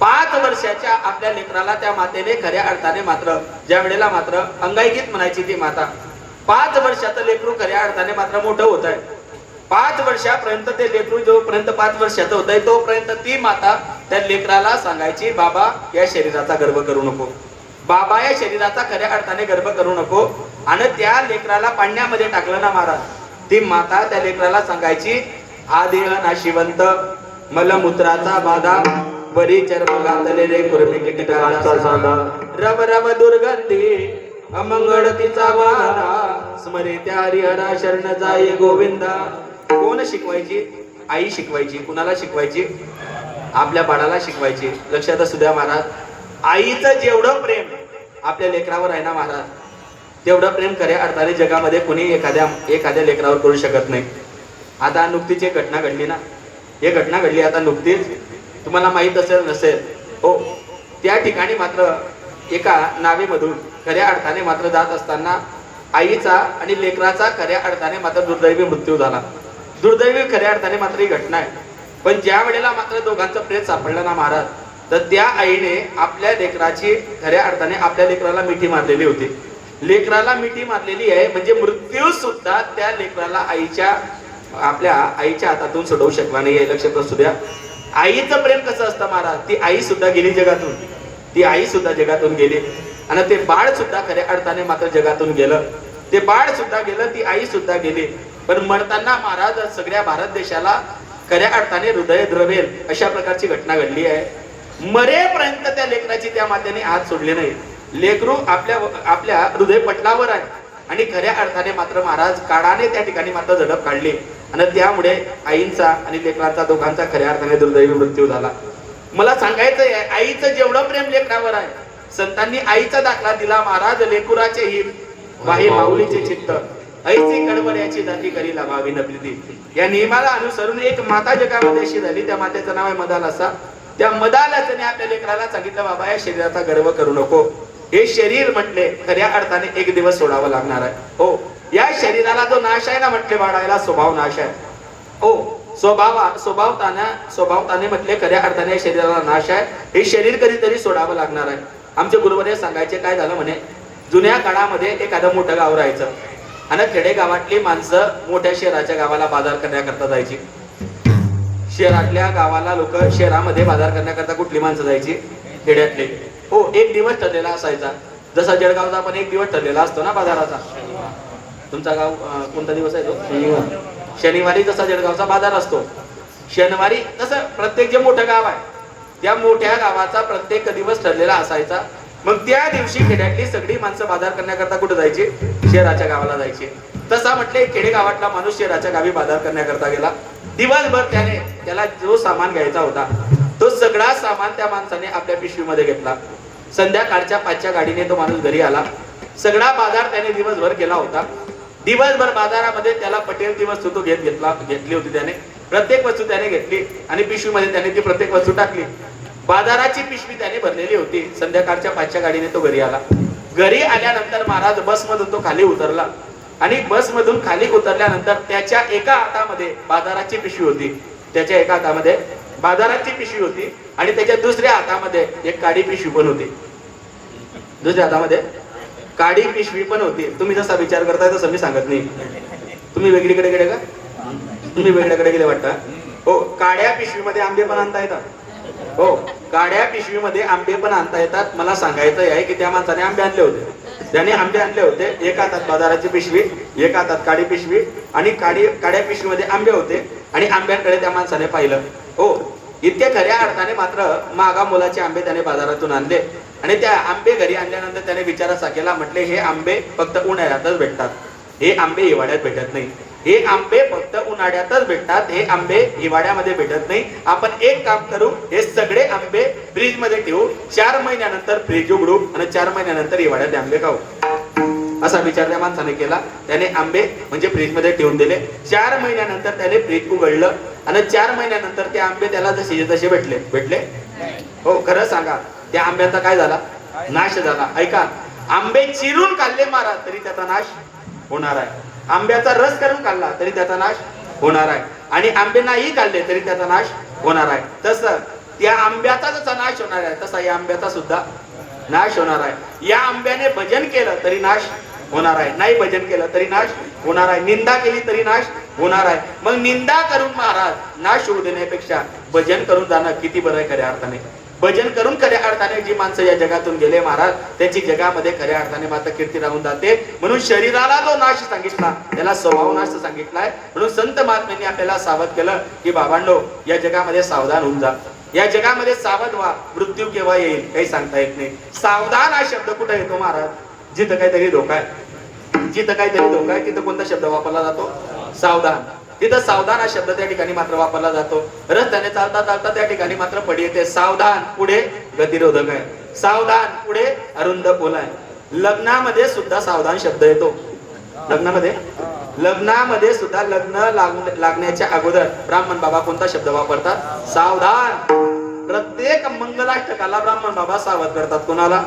5 वर्षाच्या आपल्या लेकराला त्या मातेने खऱ्या अर्थाने मात्र ज्या वेळेला मात्र अंगाईगीत म्हणायची ती माता, 5 वर्षाचं लेकरू खऱ्या अर्थाने मात्र मोठं होत आहे. 5 वर्षापर्यंत ते लेकरू जोपर्यंत 5 वर्षाचं होत आहे तोपर्यंत ती माता त्या लेकराला सांगायची, बाबा या शरीराचा गर्व करू नको, बाबा या शरीराचा खऱ्या अर्थाने गर्व करू नको. आणि त्या लेकराला पाण्यामध्ये टाकलं ना महाराज, ती माता त्या लेकराला सांगायची, हा देह नाशिवंत, मलमूत्राचा बाधा, बरी चर्म घातलेले कुर्मी कीटकांचा साधा, रब रब दुर्गंधी अमंगळ तिचा वारा, स्मरे त्या हरिहरा शरण जाय गोविंदा. कोण शिकवायची? आई शिकवायची. कुणाला शिकवायची? आपल्या बाळाला शिकवायची. लक्षात असू द्या महाराज, आईचं जेवढं प्रेम आपल्या लेकरावर आहे ना महाराज, तेवढं प्रेम खऱ्या अर्थाने जगामध्ये कोणी एखाद्या लेकरावर करू शकत नाही. आता नुकतीच एक घटना घडली ना, हे घटना घडली आता नुकतीच, तुम्हाला माहित असेल नसेल. हो, त्या ठिकाणी मात्र एका नावेमधून खऱ्या अर्थाने मात्र जात असताना आईचा आणि लेकराचा खऱ्या अर्थाने मात्र दुर्दैवी मृत्यू झाला. दुर्दैवी खऱ्या अर्थाने मात्र ही घटना आहे. पण ज्या वेळेला मात्र दोघांचं प्रेत सापडलं ना महाराज, तर त्या आईने आपल्या लेकराची खऱ्या अर्थाने आपल्या लेकराला मिठी मारलेली होती. लेकराला मिठी मारलेली आहे म्हणजे मृत्यू सुद्धा त्या लेकराला आपल्या आईच्या हातातून सोडवू शकला नाही. लक्षात असू द्या. आईचं प्रेम कसं असतं महाराज, ती आई सुद्धा गेली जगातून, ती आई सुद्धा जगातून गेली, आणि ते बाळ सुद्धा खऱ्या अर्थाने मात्र जगातून गेलं. ते बाळ सुद्धा गेलं, ती आई सुद्धा गेली. पण मरताना महाराज सगळ्या भारत देशाला खऱ्या अर्थाने हृदय द्रवेल अशा प्रकारची घटना घडली आहे. मरेपर्यंत त्या लेकराची त्या मातेने हात सोडले नाही. लेकरू आपल्या हृदय पटलावर आहे, आणि खऱ्या अर्थाने मात्र महाराज काळाने त्या ठिकाणी मात्र झडप काढली, आणि त्यामुळे आईंचा आणि लेकराचा दोघांचा खऱ्या अर्थाने दुर्दैवी मृत्यू झाला. मला सांगायचं आहे, आईचं जेवढं प्रेम लेकरावर आहे, संतांनी आईचा दाखला दिला महाराज. लेकुराचे ही वाही माऊलीचे चित्त, ऐसी कडवड्याची जाती करी लावावी नप्रीती. या नियमाला अनुसरून एक माता जगामध्ये अशी झाली, त्या मातेचं नाव आहे मदालसा. त्या मदालसाने आपल्या लेकराला सांगितलं, बाबा या शरीराचा गर्व करू नको, हे शरीर म्हटले खऱ्या अर्थाने एक दिवस सोडावं लागणार आहे. हो, या शरीराला शरीराला जो नाश आहे ना म्हटले बाळायला स्वभाव नाश आहे. हो, स्वभावताने म्हटले खऱ्या अर्थाने शरीराला नाश आहे. हे शरीर कधीतरी सोडावं लागणार आहे. आमचे गुरुवर्य सांगायचे काय झालं म्हणे, जुन्या काळामध्ये एखादं मोठं गाव राहायचं आणि खेडेगावातली माणसं मोठ्या शहराच्या गावाला बाजार करण्याकरता जायची. शहरातल्या गावाला लोक शहरामध्ये बाजार करण्याकरता कुठली माणसं जायची? खेड्यातले. हो, एक दिवस ठरलेला असायचा. जसा जळगावचा पण एक दिवस ठरलेला असतो ना बाजाराचा. तुमचा गाव कोणता दिवस आहे तो? शनिवारी जसा जळगावचा बाजार असतो शनिवारी, तसं प्रत्येक जे मोठं गाव आहे त्या मोठ्या गावाचा प्रत्येक दिवस ठरलेला असायचा. मग त्या दिवशी खेड्यातली सगळी माणसं बाजार करण्याकरता कुठे जायची? शहराच्या गावाला जायची. तसा म्हटले खेडेगावातला माणूस शहराच्या गावी बाजार करण्याकरता गेला. दिवसभर त्याला जो सामान घ्यायचा होता तो सगळा सामान त्या माणसाने आपल्या पिशवीमध्ये घेतला. संध्याकाळच्या 5च्या गाडीने तो माणूस घरी आला. सगळा बाजार त्याने दिवसभर केला होता. दिवसभर बाजारामध्ये त्याला पटेल ती वस्तू तो घेतली होती. त्याने प्रत्येक वस्तू त्याने घेतली आणि पिशवीमध्ये त्याने ती प्रत्येक वस्तू टाकली. बाजाराची पिशवी त्याने भरलेली होती. संध्याकाळच्या 5च्या गाडीने तो घरी आला. घरी आल्यानंतर महाराज बसमधून तो खाली उतरला आणि बसमधून खाली उतरल्यानंतर त्याच्या एका हातामध्ये बाजाराची पिशवी होती. त्याच्या एका हातामध्ये बाजाराची पिशवी होती आणि त्याच्या दुसऱ्या हातामध्ये एक काळी पिशवी पण होती. दुसऱ्या हातामध्ये काळी पिशवी पण होती. तुम्ही जसा विचार करताय तसं मी सांगत नाही. तुम्ही वेगळीकडे गेले का? तुम्ही वेगळीकडे गेले वाटतं. हो, काळ्या पिशवीमध्ये आंबे पण आणता येतात. हो, काळ्या पिशवीमध्ये आंबे पण आणता येतात. मला सांगायचं आहे की त्या माणसाने आंबे आणले होते. त्याने आंबे आणले होते. एका हातात बाजाराची पिशवी, एका हातात काळी पिशवी आणि काळ्या पिशवीमध्ये आंबे होते आणि आंब्यांकडे त्या माणसाने पाहिलं. हो, इतके खऱ्या अर्थाने मात्र मागा मोलाचे आंबे त्याने बाजारातून आणले आणि त्या आंबे घरी आणल्यानंतर त्याने विचार असा केला, म्हटले हे आंबे फक्त उन्हाळ्यातच भेटतात. हे आंबे हिवाळ्यात भेटत नाही. हे आंबे फक्त उन्हाळ्यातच भेटतात. हे आंबे हिवाळ्यामध्ये भेटत नाही. आपण एक काम करू, हे सगळे आंबे फ्रीज मध्ये ठेवू. 4 महिन्यानंतर फ्रीज उघडू आणि 4 महिन्यानंतर हिवाळ्यात आंबे खाऊ. असा विचार त्या माणसाने केला. त्याने आंबे म्हणजे फ्रीज मध्ये ठेवून दिले. 4 महिन्यानंतर त्याने फ्रीज उघडलं आणि 4 महिन्यानंतर ते आंबे त्याला जसे तसे भेटले. हो, खरं सांगा, त्या आंब्याचा काय झाला? नाश झाला. ऐका, आंबे चिरून खाल्ले महाराज तरी त्याचा नाश होणार आहे. आंब्याचा रस करून खाल्ला तरी त्याचा नाश होणार आहे आणि आंबे नाही खाल्ले तरी त्याचा नाश होणार आहे. तसं त्या आंब्याचा जसा नाश होणार आहे तसा या आंब्याचा सुद्धा नाश होणार आहे. या आंब्याने भजन केलं तरी नाश होणार आहे, नाही भजन केलं तरी नाश होणार आहे, निंदा केली तरी नाश होणार आहे. मग निंदा करून महाराज नाश होऊ देण्यापेक्षा भजन करून जाणं किती बरं आहे खऱ्या अर्थाने. भजन करून खऱ्या अर्थाने जी माणसं या जगातून गेले महाराज त्याची जगामध्ये खऱ्या अर्थाने मात्र कीर्ती राहून जाते. म्हणून शरीराला जो नाश सांगितला त्याला स्वभाव नाश सांगितलाय. म्हणून संत महात्म्यांनी आपल्याला सावध केलं की बाबांनो, या जगामध्ये सावधान होऊन जा. या जगामध्ये सावध व्हा. मृत्यू केव्हा येईल काही सांगता येत नाही. सावधान हा शब्द कुठे येतो महाराज? जिथं काहीतरी धोका आहे. जिथं काहीतरी धोका आहे तिथं कोणता शब्द वापरला जातो? सावधान. तिथं सावधान हा शब्द त्या ठिकाणी मात्र वापरला जातो. रस्त्याने चालता चालता त्या ठिकाणी मात्र पडी येते. सावधान, पुढे गतिरोधक आहे. सावधान, पुढे अरुंद पोल आहे. लग्नामध्ये सुद्धा सावधान शब्द येतो. लग्नामध्ये सुद्धा लग्न लागण्याच्या अगोदर ब्राह्मण बाबा कोणता शब्द वापरतात? सावधान. प्रत्येक मंगलाष्टकाला ब्राह्मण बाबा सावध करतात. कोणाला?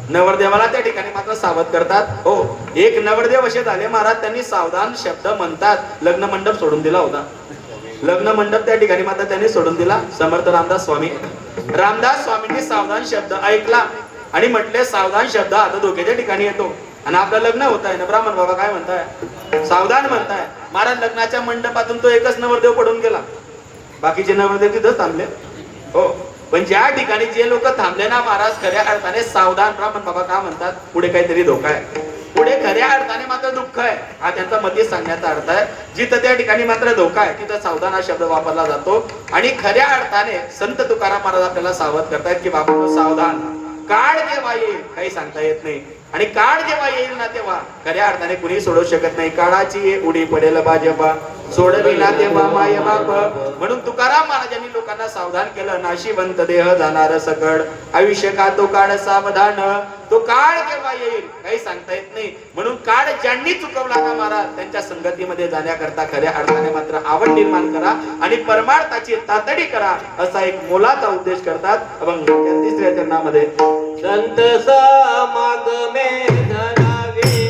नवरदेवाला त्या ठिकाणी मात्र सावध करतात. हो, एक नवरदेव असे झाले महाराज त्यांनी सावधान शब्द म्हणतात. लग्न मंडप सोडून दिला होता. लग्न मंडप त्या ठिकाणी मात्र त्यांनी सोडून दिला. समर्थ रामदास स्वामींनी सावधान शब्द ऐकला आणि म्हटले सावधान शब्द आता धोक्याच्या ठिकाणी येतो आणि आपलं लग्न होत आहे ना. ब्राह्मण बाबा काय म्हणताय? सावधान म्हणताय. महाराज लग्नाच्या मंडपातून तो एकच नवरदेव पडून गेला. बाकीचे नवरदेव तिथंच थांबले. हो, पण ज्या ठिकाणी जे लोक थांबले ना महाराज खऱ्या अर्थाने सावधान. ब्राह्मण बाबा काय म्हणतात? पुढे काहीतरी धोका आहे. पुढे खऱ्या अर्थाने मात्र दुःख आहे. हा त्यांचा मध्ये सांगण्याचा अर्थ आहे. जिथं त्या ठिकाणी मात्र धोका आहे तिथं सावधान हा शब्द वापरला जातो. आणि खऱ्या अर्थाने संत तुकाराम महाराज आपल्याला सावध करतायत की बाबा सावधान. काळ केव्हा येईल काही सांगता येत नाही आणि काळ जेव्हा येईल ना तेव्हा खऱ्या अर्थाने कुणी सोडवू शकत नाही. काळाची उडी पडेल भाजपा सोडविला तेव्हा माय बाप. म्हणून तुकाराम महाराजांनी लोकांना सावधान केलं. नाशिवंत देह जाणार सकड आयुष्य का तो काळ सावधान. तो काळ केव्हा येईल काही सांगता येत नाही. म्हणून काळ ज्यांनी चुकवला ना महाराज त्यांच्या संगतीमध्ये जाण्याकरता खऱ्या अर्थाने मात्र आवड निर्माण करा आणि परमार्थाची तातडी करा असा एक मोलाचा उद्देश करतात. अभंग 3ऱ्या चरणामध्ये संत समागमे धरावे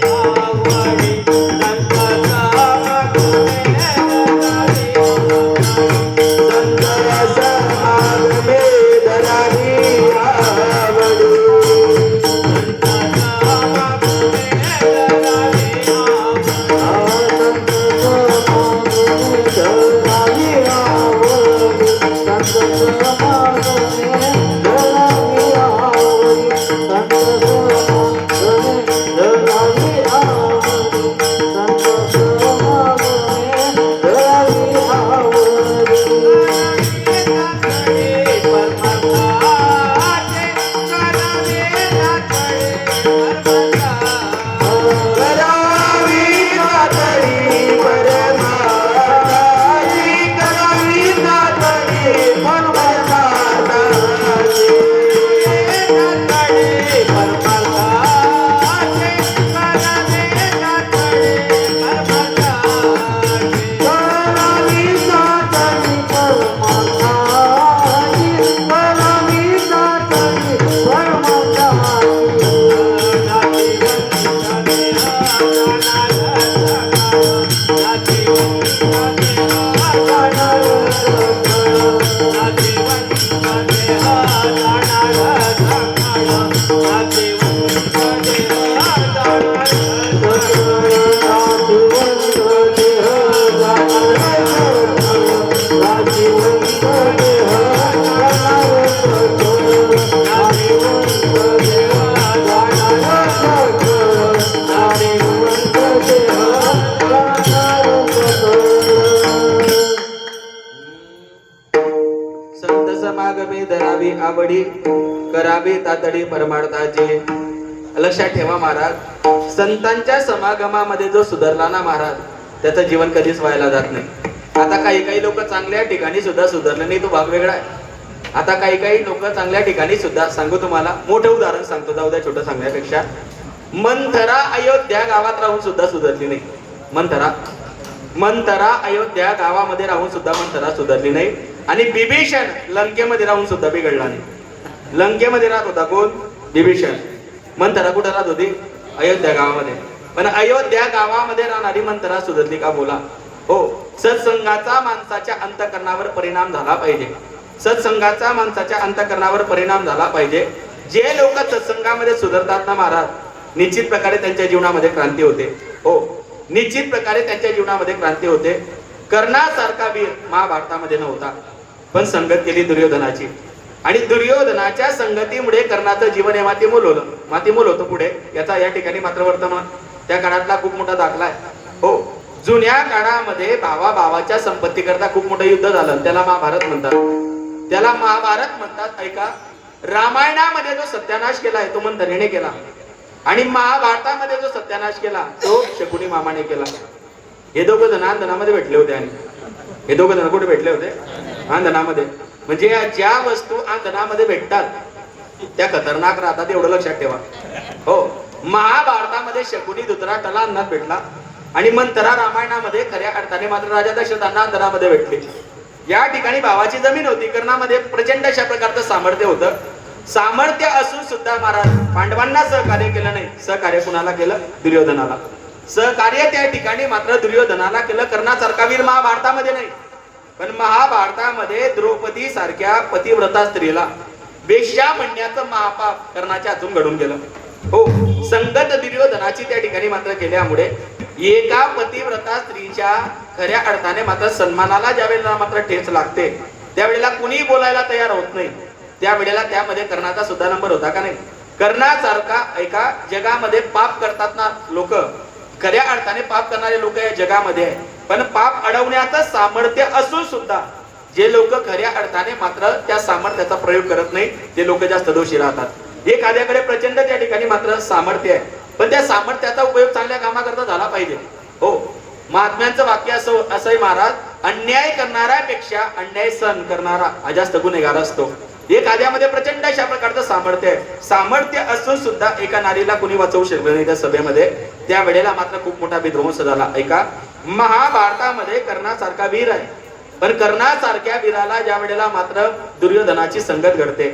आवडी करावे तातडी परमार्थाचे. लक्षात ठेवा महाराज, संतांच्या समागमामध्ये जो सुधारला ना महाराज, त्याचं जीवन कधीच व्हायला जात नाही. आता काही लोक चांगल्या ठिकाणी सुद्धा सुधारले नाही, तो भाग वेगळा आहे. आता काही लोक चांगल्या ठिकाणी सुद्धा, सांगू तुम्हाला मोठं उदाहरण सांगतो, जाऊ द्या छोटं सांगण्यापेक्षा. मंथरा अयोध्या गावात राहून सुद्धा सुधारली नाही. मंथरा अयोध्या गावामध्ये राहून सुद्धा मंथरा सुधारली नाही. आणि बिभीषण लंकेमध्ये राहून सुद्धा बिघडला नाही. लंकेमध्ये राहत होता कोण? बिभीषण. मंथरा कुठं राहत होती? अयोध्या गावामध्ये. पण अयोध्या गावामध्ये राहणारी मंथरा सुधारली का? बोला. हो, सत्संगाचा माणसाच्या अंतःकरणावर परिणाम झाला पाहिजे. सत्संगाचा माणसाच्या अंतःकरणावर परिणाम झाला पाहिजे. जे लोक सत्संगामध्ये सुधारतात ना महाराज, निश्चित प्रकारे त्यांच्या जीवनामध्ये क्रांती होते. हो, निश्चित प्रकारे त्यांच्या जीवनामध्ये क्रांती होते. कर्णासारखा वीर महाभारतामध्ये नव्हता, पण संगत केली दुर्योधनाची. आणि दुर्योधनाच्या संगतीमुळे कर्णाचं जीवन हे मातीमोल होतं पुढे. याचा या ठिकाणी मात्र वर्तमान त्या काळातला खूप मोठा दाखला आहे. हो, जुन्या काळामध्ये भावाच्या संपत्ती करता खूप मोठं युद्ध झालं, त्याला महाभारत म्हणतात. ऐका, रामायणामध्ये जो सत्यानाश केलाय तो मंथरेने केला, आणि महाभारतामध्ये जो सत्यानाश केला तो शकुनी मामाने केला. हे दोघं जण आंदणामध्ये भेटले होते. आणि हे दोघं जण कुठे भेटले होते? आंदणामध्ये. म्हणजे ज्या वस्तू आंदणामध्ये भेटतात त्या खतरनाक राहतात, एवढं लक्षात ठेवा. हो, महाभारतामध्ये शकुनी धृतराष्ट्राला अन्नात भेटला, आणि मंथरा रामायणामध्ये खऱ्या अर्थाने मात्र राजा दशरथांना अंतरामध्ये भेटले. या ठिकाणी भावाची जमीन होती. कर्णामध्ये प्रचंड अशा प्रकारचं सामर्थ्य होतं. सामर्थ्य असून सुद्धा महाराज पांडवांना सहकार्य केलं नाही. सहकार्य कुणाला केलं? दुर्योधनाला. सहकार्य त्या ठिकाणी मात्र दुर्योधनाला केलं. कर्णासारखा वीर महाभारतामध्ये नाही, पण महाभारतामध्ये द्रौपदी सारख्या पतिव्रता स्त्रीला वेश्या म्हणण्याचं महापाप कर्णाच्या हातून घडून गेलं. हो, संगत दुर्योधनाची त्या ठिकाणी मात्र केल्यामुळे एका पतिव्रता स्त्रीच्या खऱ्या अर्थाने मात्र सन्मानाला ज्या वेळेला मात्र ठेच लागते, त्यावेळेला कुणी बोलायला तयार होत नाही. त्यावेळेला त्यामध्ये कर्णाचा सुद्धा नंबर होता का नाही? कर्णासारखा एका जगामध्ये पाप करतात ना लोक, खऱ्या अर्थाने पाप करणारे लोक या जगामध्ये आहे, पण पाप अडवण्याचं सामर्थ्य असून सुद्धा जे लोक खऱ्या अर्थाने मात्र त्या सामर्थ्याचा प्रयोग करत नाही, ते लोक जास्त दोषी राहतात. एखाद्याकडे प्रचंड त्या ठिकाणी मात्र सामर्थ्य आहे, पण त्या सामर्थ्याचा उपयोग चांगल्या कामाकरता झाला पाहिजे. हो, महात्म्यांचं वाक्य असंही महाराज, अन्याय करणाऱ्यापेक्षा अन्याय सहन करणारा हा जास्त गुन्हेगार असतो. एखाद्यामध्ये प्रचंड अशा प्रकारचं सामर्थ्य आहे, सामर्थ्य असून सुद्धा एका नारीला कुणी वाचवू शकलं नाही त्या सभेमध्ये, त्या वेळेला मात्र खूप मोठा विध्वंस झाला. ऐका, महाभारतामध्ये कर्णासारखा वीर आहे, पण कर्णासारख्या वीराला ज्या वेळेला मात्र दुर्योधनाची संगत घडते.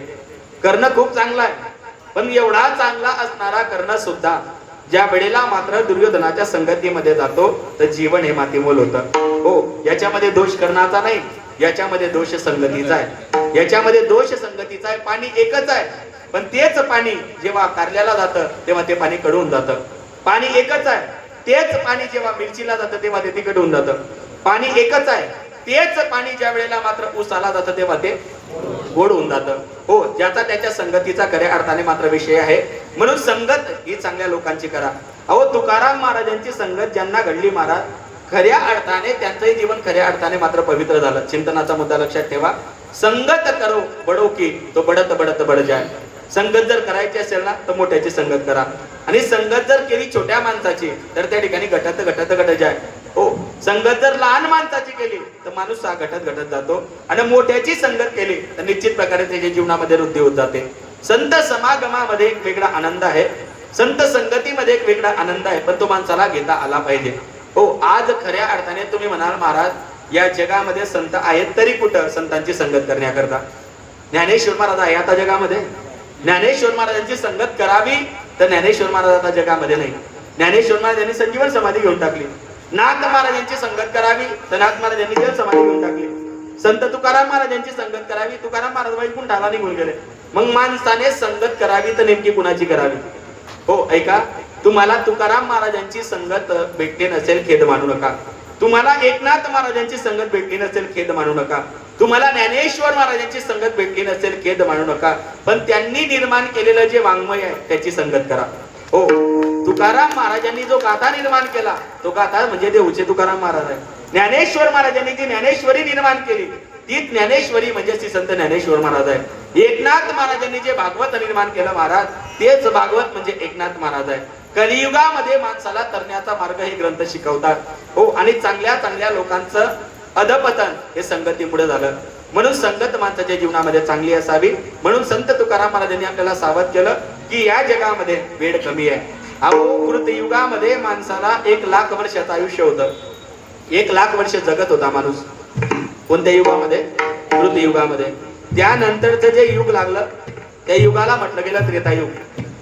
कर्ण खूप चांगला आहे, पण एवढा चांगला असणारा कर्ण सुद्धा ज्या वेळेला मात्र दुर्योधनाच्या संगतीमध्ये जातो तर जीवन हे मातीमोल होतं. हो, याच्यामध्ये दोष कर्णाचा नाही, याच्यामध्ये दोष संगतीचा आहे. याच्यामध्ये दोष संगतीचा आहे. पाणी एकच आहे, पण तेच पाणी जेव्हा कारल्याला जातं तेव्हा ते पाणी कडवून जातं. पाणी एकच आहे, तेच पाणी जेव्हा मिरचीला जातं तेव्हा ते तिखट होऊन जातं. पाणी एकच आहे, तेच पाणी ज्या वेळेला मात्र ऊसाला जातं तेव्हा ते गोड होऊन जातं. हो, ज्याचा त्याच्या संगतीचा खऱ्या अर्थाने मात्र विषय आहे. म्हणून संगत ही चांगल्या लोकांची करा. अहो, तुकाराम महाराजांची संगत ज्यांना घडली महाराज, खऱ्या अर्थाने त्यांचंही जीवन खऱ्या अर्थाने मात्र पवित्र झालं. चिंतनाचा मुद्दा लक्षात ठेवा. संगत करो बडो की तो बडत बडत बड जाय. संगत जर करायची असेल ना तर मोठ्याची संगत करा, आणि संगत जर केली छोट्या माणसाची तर त्या ठिकाणी घटत घटत घटत जाय. हो, संगत जर लहान माणसाची केली तर माणूस घटत घटत जातो, आणि मोठ्याची संगत केली तर निश्चित प्रकारे त्याच्या जीवनामध्ये वृद्धी होत जाते. संत समागमामध्ये एक वेगळा आनंद आहे, संत संगतीमध्ये एक वेगळा आनंद आहे, पण तो माणसाला घेता आला पाहिजे. हो, आज खऱ्या अर्थाने तुम्ही म्हणाल महाराज, या जगामध्ये संत आहेत तरी कुठं संतांची संगत करण्याकरता? ज्ञानेश्वर महाराज आहे आता जगामध्ये. ज्ञानेश्वर महाराजांची संगत करावी तर ज्ञानेश्वर महाराज आता जगामध्ये नाही. ज्ञानेश्वर महाराजांनी संजीवन समाधी घेऊन टाकली. नाथ महाराजांची संगत करावी तर नाथ महाराजांनी जल समाधी घेऊन टाकली. संत तुकाराम महाराजांची संगत करावी, तुकाराम महाराज वैकुंठ ढाला निघून गेले. मग माणसाने संगत करावी तर नेमकी कुणाची करावी? हो, ऐका, तुम्हाला तुकाराम महाराजांची संगत भेटली नसेल खेद मानू नका. तुम्हाला एकनाथ महाराजांची संगत भेटली नसेल खेद मानू नका. तुम्हाला ज्ञानेश्वर महाराजांची संगत भेटली नसेल खेद मानू नका. पण त्यांनी निर्माण केलेलं जे वाङ्मय आहे त्याची संगत करा. हो, तुकाराम महाराजांनी जो गाथा निर्माण केला तो गाथा म्हणजे देऊचे तुकाराम महाराज आहे. ज्ञानेश्वर महाराजांनी जी ज्ञानेश्वरी निर्माण केली ती ज्ञानेश्वरी म्हणजे श्री संत ज्ञानेश्वर महाराज आहे. एकनाथ महाराजांनी जे भागवत निर्माण केलं महाराज, तेच भागवत म्हणजे एकनाथ महाराज आहे. कलियुगामध्ये माणसाला तरण्याचा मार्ग हे ग्रंथ शिकवतात. हो, आणि चांगल्या चांगल्या लोकांचं अधपतन हे संगतीमुळे झालं. म्हणून संगत माणसाच्या जीवनामध्ये चांगली असावी. म्हणून संत तुकाराम महाराजांनी आपल्याला सावध केलं की या जगामध्ये वेळ कमी आहे. अहो, कृतयुगामध्ये माणसाला 1,00,000 वर्षाचं आयुष्य होतं. 1,00,000 वर्ष जगत होता माणूस. कोणत्या युगामध्ये? कृतयुगामध्ये. त्यानंतरचं जे युग लागलं त्या युगाला म्हटलं गेलं त्रेतायुग.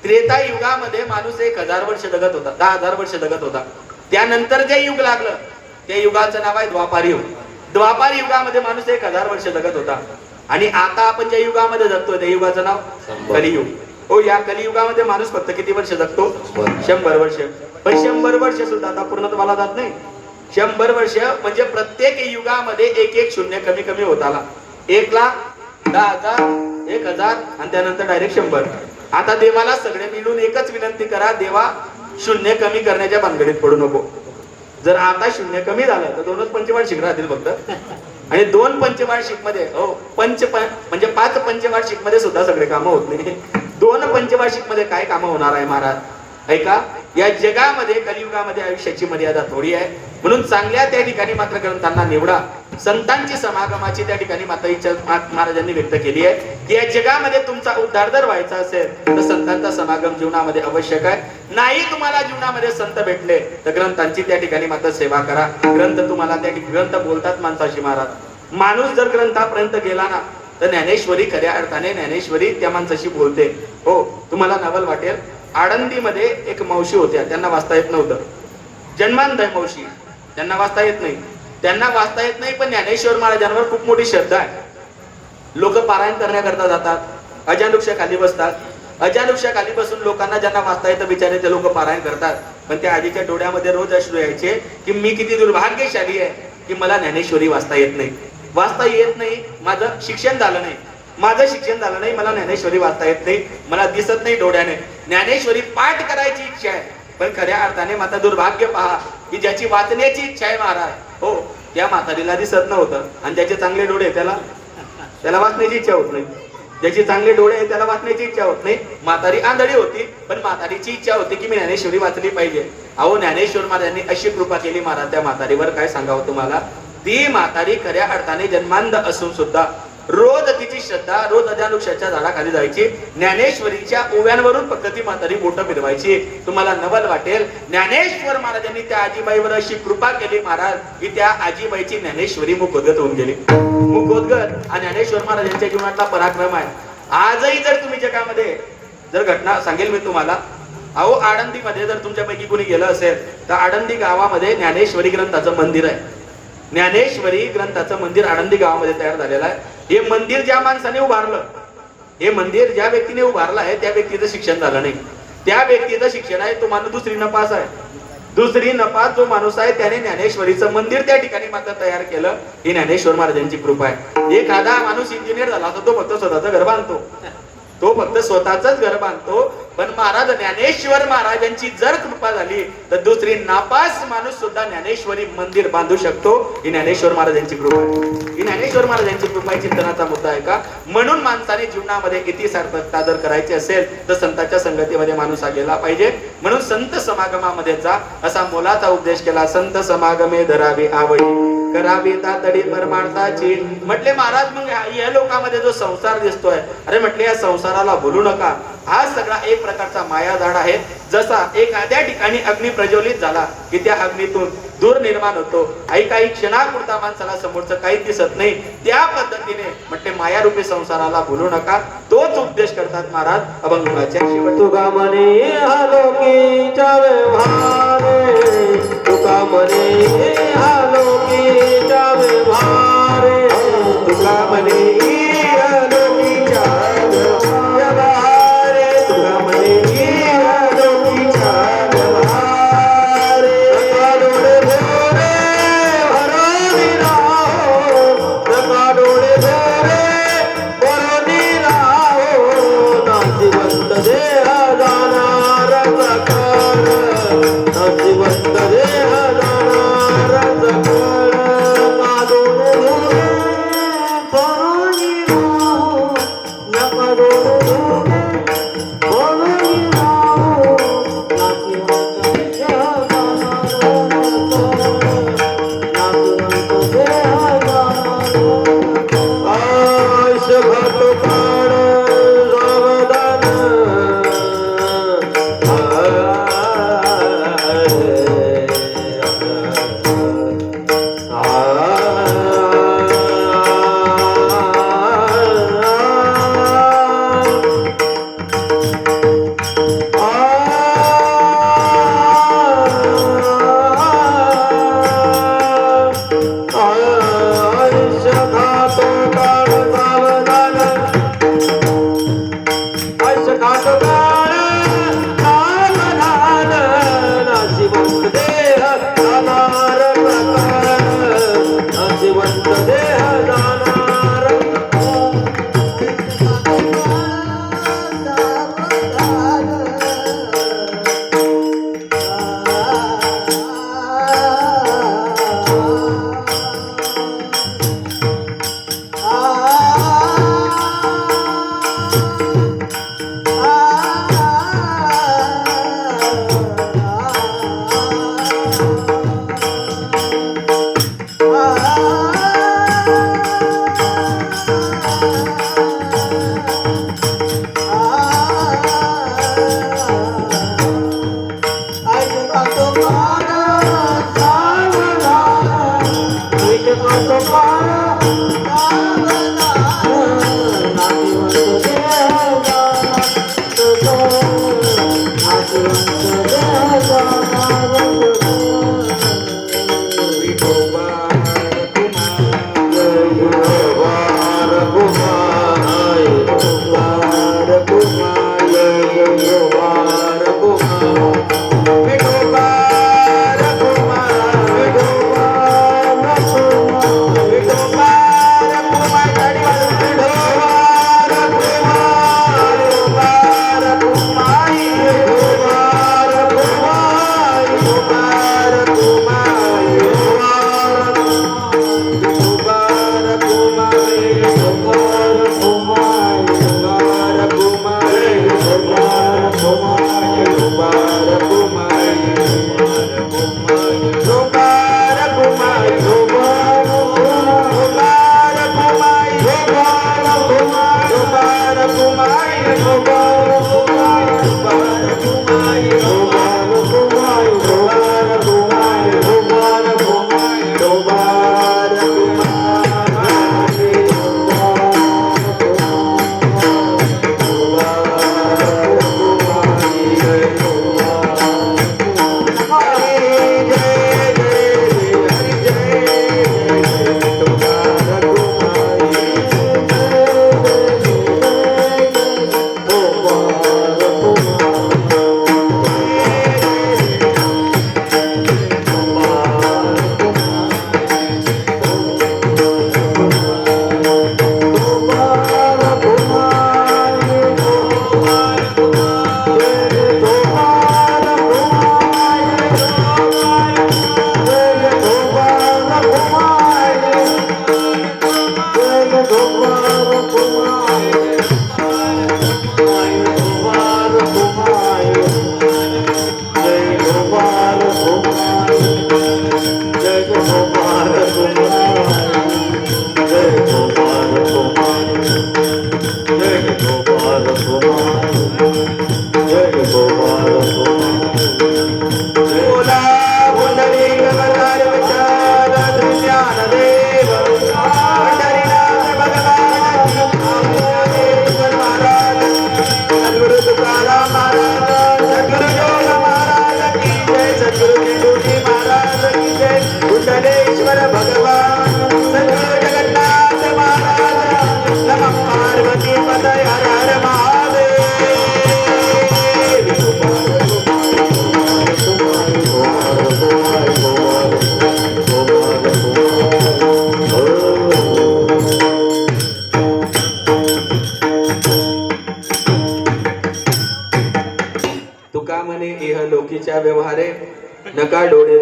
त्रेतायुगामध्ये माणूस 1,000 वर्ष जगत होता, 10,000 वर्ष जगत होता. त्यानंतर जे युग लागलं त्या युगाचं नाव आहे द्वापार युग. द्वापार युगामध्ये माणूस 1,000 वर्ष जगत होता. आणि आता आपण ज्या युगामध्ये जगतोय त्या युगाचं नाव कलियुग. हो, या कलियुगामध्ये माणूस फक्त किती वर्ष जगतो? 100 वर्ष. पण 100 वर्ष सुद्धा आता पूर्णत्वाला जात नाही. 100 वर्ष म्हणजे प्रत्येक युगामध्ये एक शून्य कमी कमी होत आला. 1,00,000, 10,000, 1,000 आणि त्यानंतर डायरेक्ट 100. आता देवाला सगळे मिळून एकच विनंती करा, देवा शून्य कमी करण्याच्या भानगडीत पडू नको. जर आता शून्य कमी झालं तर 2च पंचवार्षिक राहतील फक्त. आणि 2 पंचवार्षिक मध्ये हो म्हणजे 5 पंचवार्षिक मध्ये सुद्धा सगळे कामं होत नाही. 2 पंचवार्षिक मध्ये काय कामं होणार आहे महाराज? ऐका, या जगामध्ये कलियुगामध्ये आयुष्याची मर्यादा थोडी आहे. म्हणून चांगल्या त्या ठिकाणी मात्र ग्रंथांना निवडा. संतांची समागमाची त्या ठिकाणी माता इच्छा महाराजांनी व्यक्त केली आहे की या जगामध्ये तुमचा उद्धार जर व्हायचा असेल तर संतांचा समागम जीवनामध्ये आवश्यक आहे. नाही तुम्हाला जीवनामध्ये संत भेटले तर ग्रंथांची त्या ठिकाणी मात्र सेवा करा. ग्रंथ तुम्हाला त्या ठिकाणी ग्रंथ बोलतात माणसाशी महाराज. माणूस जर ग्रंथापर्यंत गेला ना तर ज्ञानेश्वरी खऱ्या अर्थाने ज्ञानेश्वरी त्या माणसाशी बोलते. हो, तुम्हाला नवल वाटेल, आळंदीमध्ये एक मावशी होत्या, त्यांना वाचता येत नव्हतं. जन्मांध मावशी, त्यांना वाचता येत नाही. त्यांना वाचता येत नाही, पण ज्ञानेश्वर महाराजांवर खूप मोठी श्रद्धा आहे. लोक पारायण करण्याकरता जातात, अजानुक्षा खाली बसतात. अजानुक्षा खाली बसून लोकांना ज्यांना वाचता येतं बिचारे ते लोक पारायण करतात. पण त्या आजीच्या डोळ्यामध्ये रोज अश्रू यायचे की मी किती दुर्भाग्यशाली आहे की मला ज्ञानेश्वरी वाचता येत नाही. वाचता येत नाही, माझं शिक्षण झालं नाही, मला ज्ञानेश्वरी वाचता येत नाही, मला दिसत नाही डोळ्याने. ज्ञानेश्वरी पाठ करायची इच्छा आहे, पण खऱ्या अर्थाने माता दुर्भाग्य पहा की ज्याची वाचण्याची इच्छा आहे महाराज, हो, त्या म्हातारीला दिसत नव्हतं. आणि ज्याचे चांगले डोळे त्याला वाचण्याची इच्छा होत नाही. ज्याचे चांगले डोळे आहे त्याला वाचण्याची इच्छा होत नाही. म्हातारी आंधळी होती, पण म्हातारीची इच्छा होती की मी ज्ञानेश्वरी वाचली पाहिजे. अहो, ज्ञानेश्वर महाराजांनी अशी कृपा केली महाराज त्या म्हातारीवर, काय सांगावं तुम्हाला. ती म्हातारी खऱ्या अर्थाने जन्मांध असून सुद्धा रोज तिची श्रद्धा, रोज अजानुक्षाच्या झाडाखाली जायची. ज्ञानेश्वरीच्या ओव्यांवरून फक्त ती म्हातारी बोटं फिरवायची. तुम्हाला नवल वाटेल, ज्ञानेश्वर महाराजांनी त्या आजीबाईवर अशी कृपा केली महाराज की त्या आजीबाईची ज्ञानेश्वरी मुखोद्गत होऊन गेली. मुखोद्गत हा ज्ञानेश्वर महाराजांच्या जीवनातला पराक्रम आहे. आजही जर तुम्ही जगामध्ये जर घटना सांगेल मी तुम्हाला. अहो, आळंदीमध्ये जर तुमच्यापैकी कोणी गेलं असेल तर आळंदी गावामध्ये ज्ञानेश्वरी ग्रंथाचं मंदिर आहे. ज्ञानेश्वरी ग्रंथाचं मंदिर आळंदी गावामध्ये तयार झालेलं आहे. हे मंदिर ज्या माणसाने उभारलं, हे मंदिर ज्या व्यक्तीने उभारलं आहे त्या व्यक्तीचं शिक्षण झालं नाही. त्या व्यक्तीचं शिक्षण आहे तो माणूस 2री नपास आहे. 2री नपास जो माणूस आहे त्याने ज्ञानेश्वरीचं मंदिर त्या ठिकाणी मात्र तयार केलं. ही ज्ञानेश्वर महाराजांची कृपा आहे. एखादा माणूस इंजिनियर झाला तर तो फक्त स्वतःचं घर बांधतो, घर बांधतो. पण महाराज ज्ञानेश्वर महाराजांची जर कृपा झाली तर 2री नापास माणूस सुद्धा ज्ञानेश्वरी मंदिर बांधू शकतो. ही ज्ञानेश्वर महाराजांची कृपा आहे. ही ज्ञानेश्वर महाराजांची कृपा चिंतनाचा मुद्दा आहे का. म्हणून माणसाने जीवनामध्ये किती सार्थकता जर करायची असेल तर संतांच्या संगतीमध्ये माणूस हा गेला पाहिजे. म्हणून संत समागमामध्ये जा असा मोलाचा उपदेश केला. संत समागमे धरावी आवडी, करावी तातडी परमार्थाची. म्हटले महाराज, मग या लोकांमध्ये जो संसार दिसतोय, अरे म्हटले या संसाराला भुलू नका. हा सगळा एक प्रकारचा माया झाड आहे. जसा एखाद्या ठिकाणी अग्नी प्रज्वलित झाला की त्या अग्नीतून दूर निर्माण होतो. काही क्षणापुरता माणसाला समोरचं काहीच दिसत नाही. त्या पद्धतीने म्हटले माया रूपी संसाराला भुलू नका. तोच उपदेश करतात महाराज अभंगाच्या शेवटी. तुका म्हणे आलोकीचा व्यवहारे, तुका म्हणे आलोकीचा व्यवहारे, तुका म्हणे आलोकीचा व्यवहारे, तुका म्हणे आलोकीचा व्यवहारे. नका डोळे भोरे भरोनी राहो, नका डोळे भोरे भरोनी राहो. नाशिवंत देह जाणार सकळ, नाशिवंत देह जाणार सकळ. नका डोळे भोरे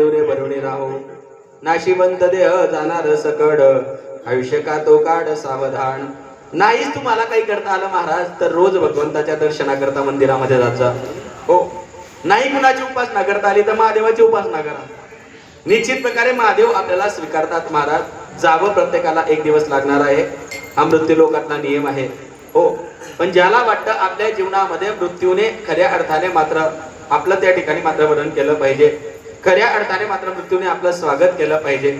मिळू रे भरुणी राहो नाशिवंत देह जाणार सकड आयुष्य का तो काढ सावधान. नाहीच तुम्हाला काही करता आलं महाराज तर रोज भगवंताच्या दर्शनाकरता मंदिरामध्ये जात जा. हो, नाही कुणाची उपासना करता आली तर महादेवाची उपासना करा. निश्चित प्रकारे महादेव आपल्याला स्वीकारतात महाराज. जावं प्रत्येकाला एक दिवस लागणार आहे, हा मृत्यू लोकातला नियम आहे. हो, पण ज्याला वाटतं आपल्या जीवनामध्ये मृत्यूने खऱ्या अर्थाने मात्र आपलं त्या ठिकाणी मात्र वर्णन केलं पाहिजे, खऱ्या अर्थाने मात्र मृत्यूने आपलं स्वागत केलं पाहिजे,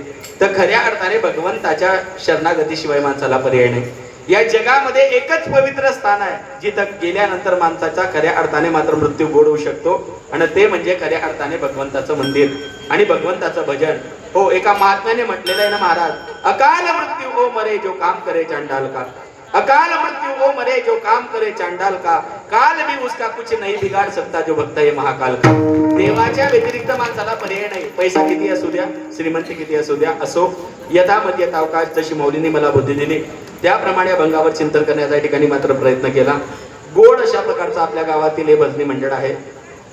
तर खऱ्या अर्थाने भगवंताच्या शरणागतीशिवाय माणसाला पर्याय नाही. या जगामध्ये एकच पवित्र स्थान आहे जिथं गेल्यानंतर माणसाचा खऱ्या अर्थाने मात्र मृत्यू गोड होऊ शकतो, आणि ते म्हणजे खऱ्या अर्थाने भगवंताचं मंदिर आणि भगवंताचं भजन. हो, एका महात्म्याने म्हटलेलं आहे ना महाराज, अकाल मृत्यू ओ मरे जो काम करे चांडाल का, अकाल मृत्यू ओ मरे जो काम करे चांडाल का, काल भी उसका कुछ नहीं बिगाड़ सकता जो भक्त है महाकाल का. देवाच्या व्यतिरिक्त माणसाला पर्याय नाही. पैसा किती असू द्या, श्रीमंती किती असू द्या, असो यथामती यथावकाश. जशी मौलींनी मला बुद्धी दिली त्याप्रमाणे अभंगावर चिंतन करण्याचा ठिकाणी मात्र प्रयत्न केला. गोड अशा प्रकारचा आपल्या गावातील हे भजनी मंडळ आहे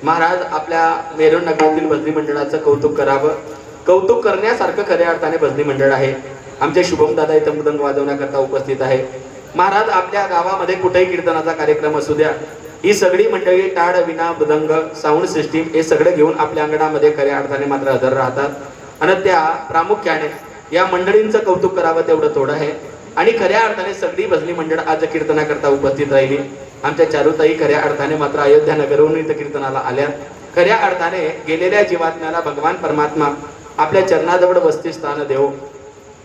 महाराज. आपल्या मेरून नगरातील भजनी मंडळाचं कौतुक करावं. कौतुक करण्यासारखं खऱ्या अर्थाने भजनी मंडळ आहे. आमचे शुभम दादा इथं मृदंग वाजवण्याकरता उपस्थित आहे महाराज. आपल्या गावामध्ये कुठेही कीर्तनाचा कार्यक्रम असू द्या, ही सगळी मंडळी टाळ, विना, मृदंग, साऊंड सिस्टीम हे सगळं घेऊन आपल्या अंगणामध्ये खऱ्या अर्थाने मात्र हजर राहतात. आणि त्या प्रामुख्याने या मंडळींचं कौतुक करावं तेवढं थोडं आहे. आणि खऱ्या अर्थाने सगळी भजनी मंडळ आज कीर्तनाकरता उपस्थित राहिली. आमच्या चारुताई खऱ्या अर्थाने मात्र अयोध्या नगरहून इथं कीर्तनाला आल्या. खऱ्या अर्थाने गेलेल्या जीवात्म्याला भगवान परमात्मा आपल्या चरणाजवळ वसतिस्थान देव.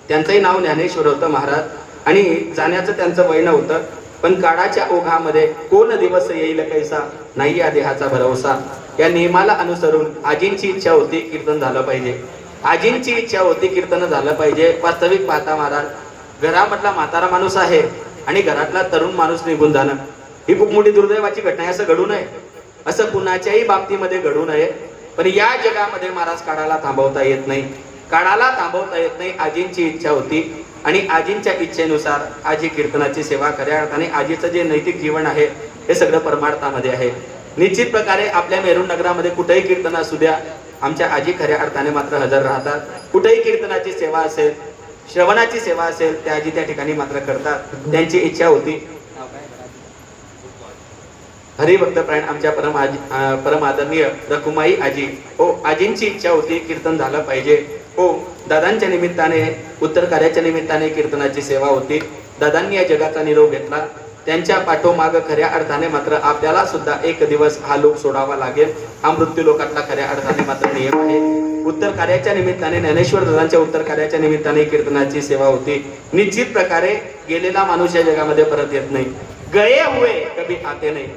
त्यांचंही नाव ज्ञानेश्वर होतं महाराज, आणि जाण्याचं त्यांचं वय नव्हतं. पण काळाच्या ओघामध्ये कोण दिवस येईल कैसा, नाही या देहाचा भरवसा, या नियमाला अनुसरून आजींची इच्छा होती कीर्तन झालं पाहिजे. आजींची इच्छा होती कीर्तन झालं पाहिजे. वास्तविक पाहता महाराज, घरामधला म्हातारा माणूस आहे आणि घरातला तरुण माणूस निघून जाणं ही खूप मोठी दुर्दैवाची घटना आहे. असं घडू नये, असं कुणाच्याही बाबतीमध्ये घडू नये. पण या जगामध्ये महाराज काळाला थांबवता येत नाही, काळाला थांबवता येत नाही. आजींची इच्छा होती आणि आजींच्या इच्छेनुसार आजी कीर्तनाची सेवा. खऱ्या अर्थाने आजीचं जे नैतिक जीवन आहे हे सगळं परमार्थामध्ये आहे. निश्चित प्रकारे आपल्या मेरून नगरामध्ये कुठेही कीर्तन असू द्या, आमच्या आजी खऱ्या अर्थाने मात्र हजर राहतात. कुठेही कीर्तनाची सेवा असेल, श्रवणाची सेवा असेल, त्या आजी त्या ठिकाणी मात्र करतात. त्यांची इच्छा होती. हरिभक्तप्राण आमच्या परम आदरणीय रकुमाई आजी, हो, आजींची इच्छा होती कीर्तन झालं पाहिजे. हो, दादांच्या निमित्ताने, उत्तर कार्याच्या निमित्ताने कीर्तनाची सेवा होती. दादांनी या जगाचा निरोप घेतला. त्यांच्या पाठोमाग खऱ्या अर्थाने मात्र आपल्याला सुद्धा एक दिवस हा लोक सोडावा लागेल. हा मृत्यू लोकातला खऱ्या अर्थाने मात्र नियम आहे. उत्तर कार्याच्या निमित्ताने, ज्ञानेश्वर दादांच्या उत्तर कार्याच्या निमित्ताने कीर्तनाची सेवा होती. निश्चित प्रकारे गेलेला माणूस या जगामध्ये परत येत नाही. गए हुए कभी आते नाही,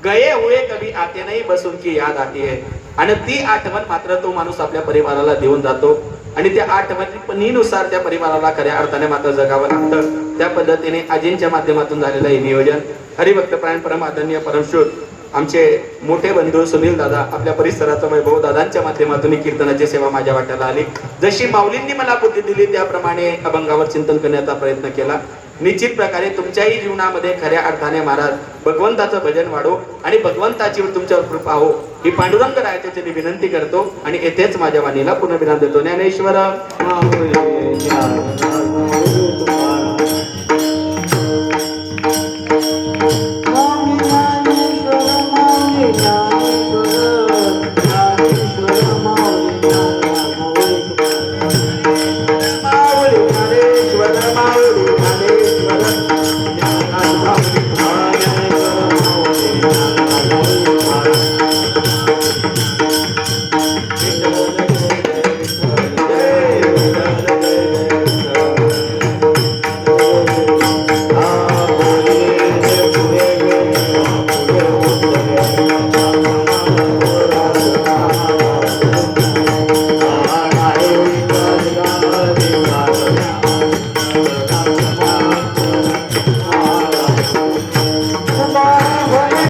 गए हुए कभी आते नाही, बसून की याद आती है. आणि ती आठवण मात्र तो माणूस आपल्या परिवाराला देऊन जातो, आणि त्या आठवणीनुसार त्या परिवाराला खऱ्या अर्थाने मात्र जगावं लागतं. त्या पद्धतीने आजींच्या माध्यमातून झालेलं हे नियोजन. हरिभक्तप्राण परम आदरणीय परमश्रोत आमचे मोठे बंधू सुनील दादा, आपल्या परिसराचा वैभव दादांच्या माध्यमातून कीर्तनाची सेवा माझ्या वाट्याला आली. जशी माऊलींनी मला बुद्धी दिली त्याप्रमाणे अभंगावर चिंतन करण्याचा प्रयत्न केला. निश्चित प्रकारे तुमच्याही जीवनामध्ये खऱ्या अर्थाने महाराज भगवंताचं भजन वाढो आणि भगवंताची तुमच्यावर कृपा हो, ही पांडुरंग रायाची मी विनंती करतो आणि येथेच माझ्या वाणीला पुनर्विराम देतो. ज्ञानेश्वर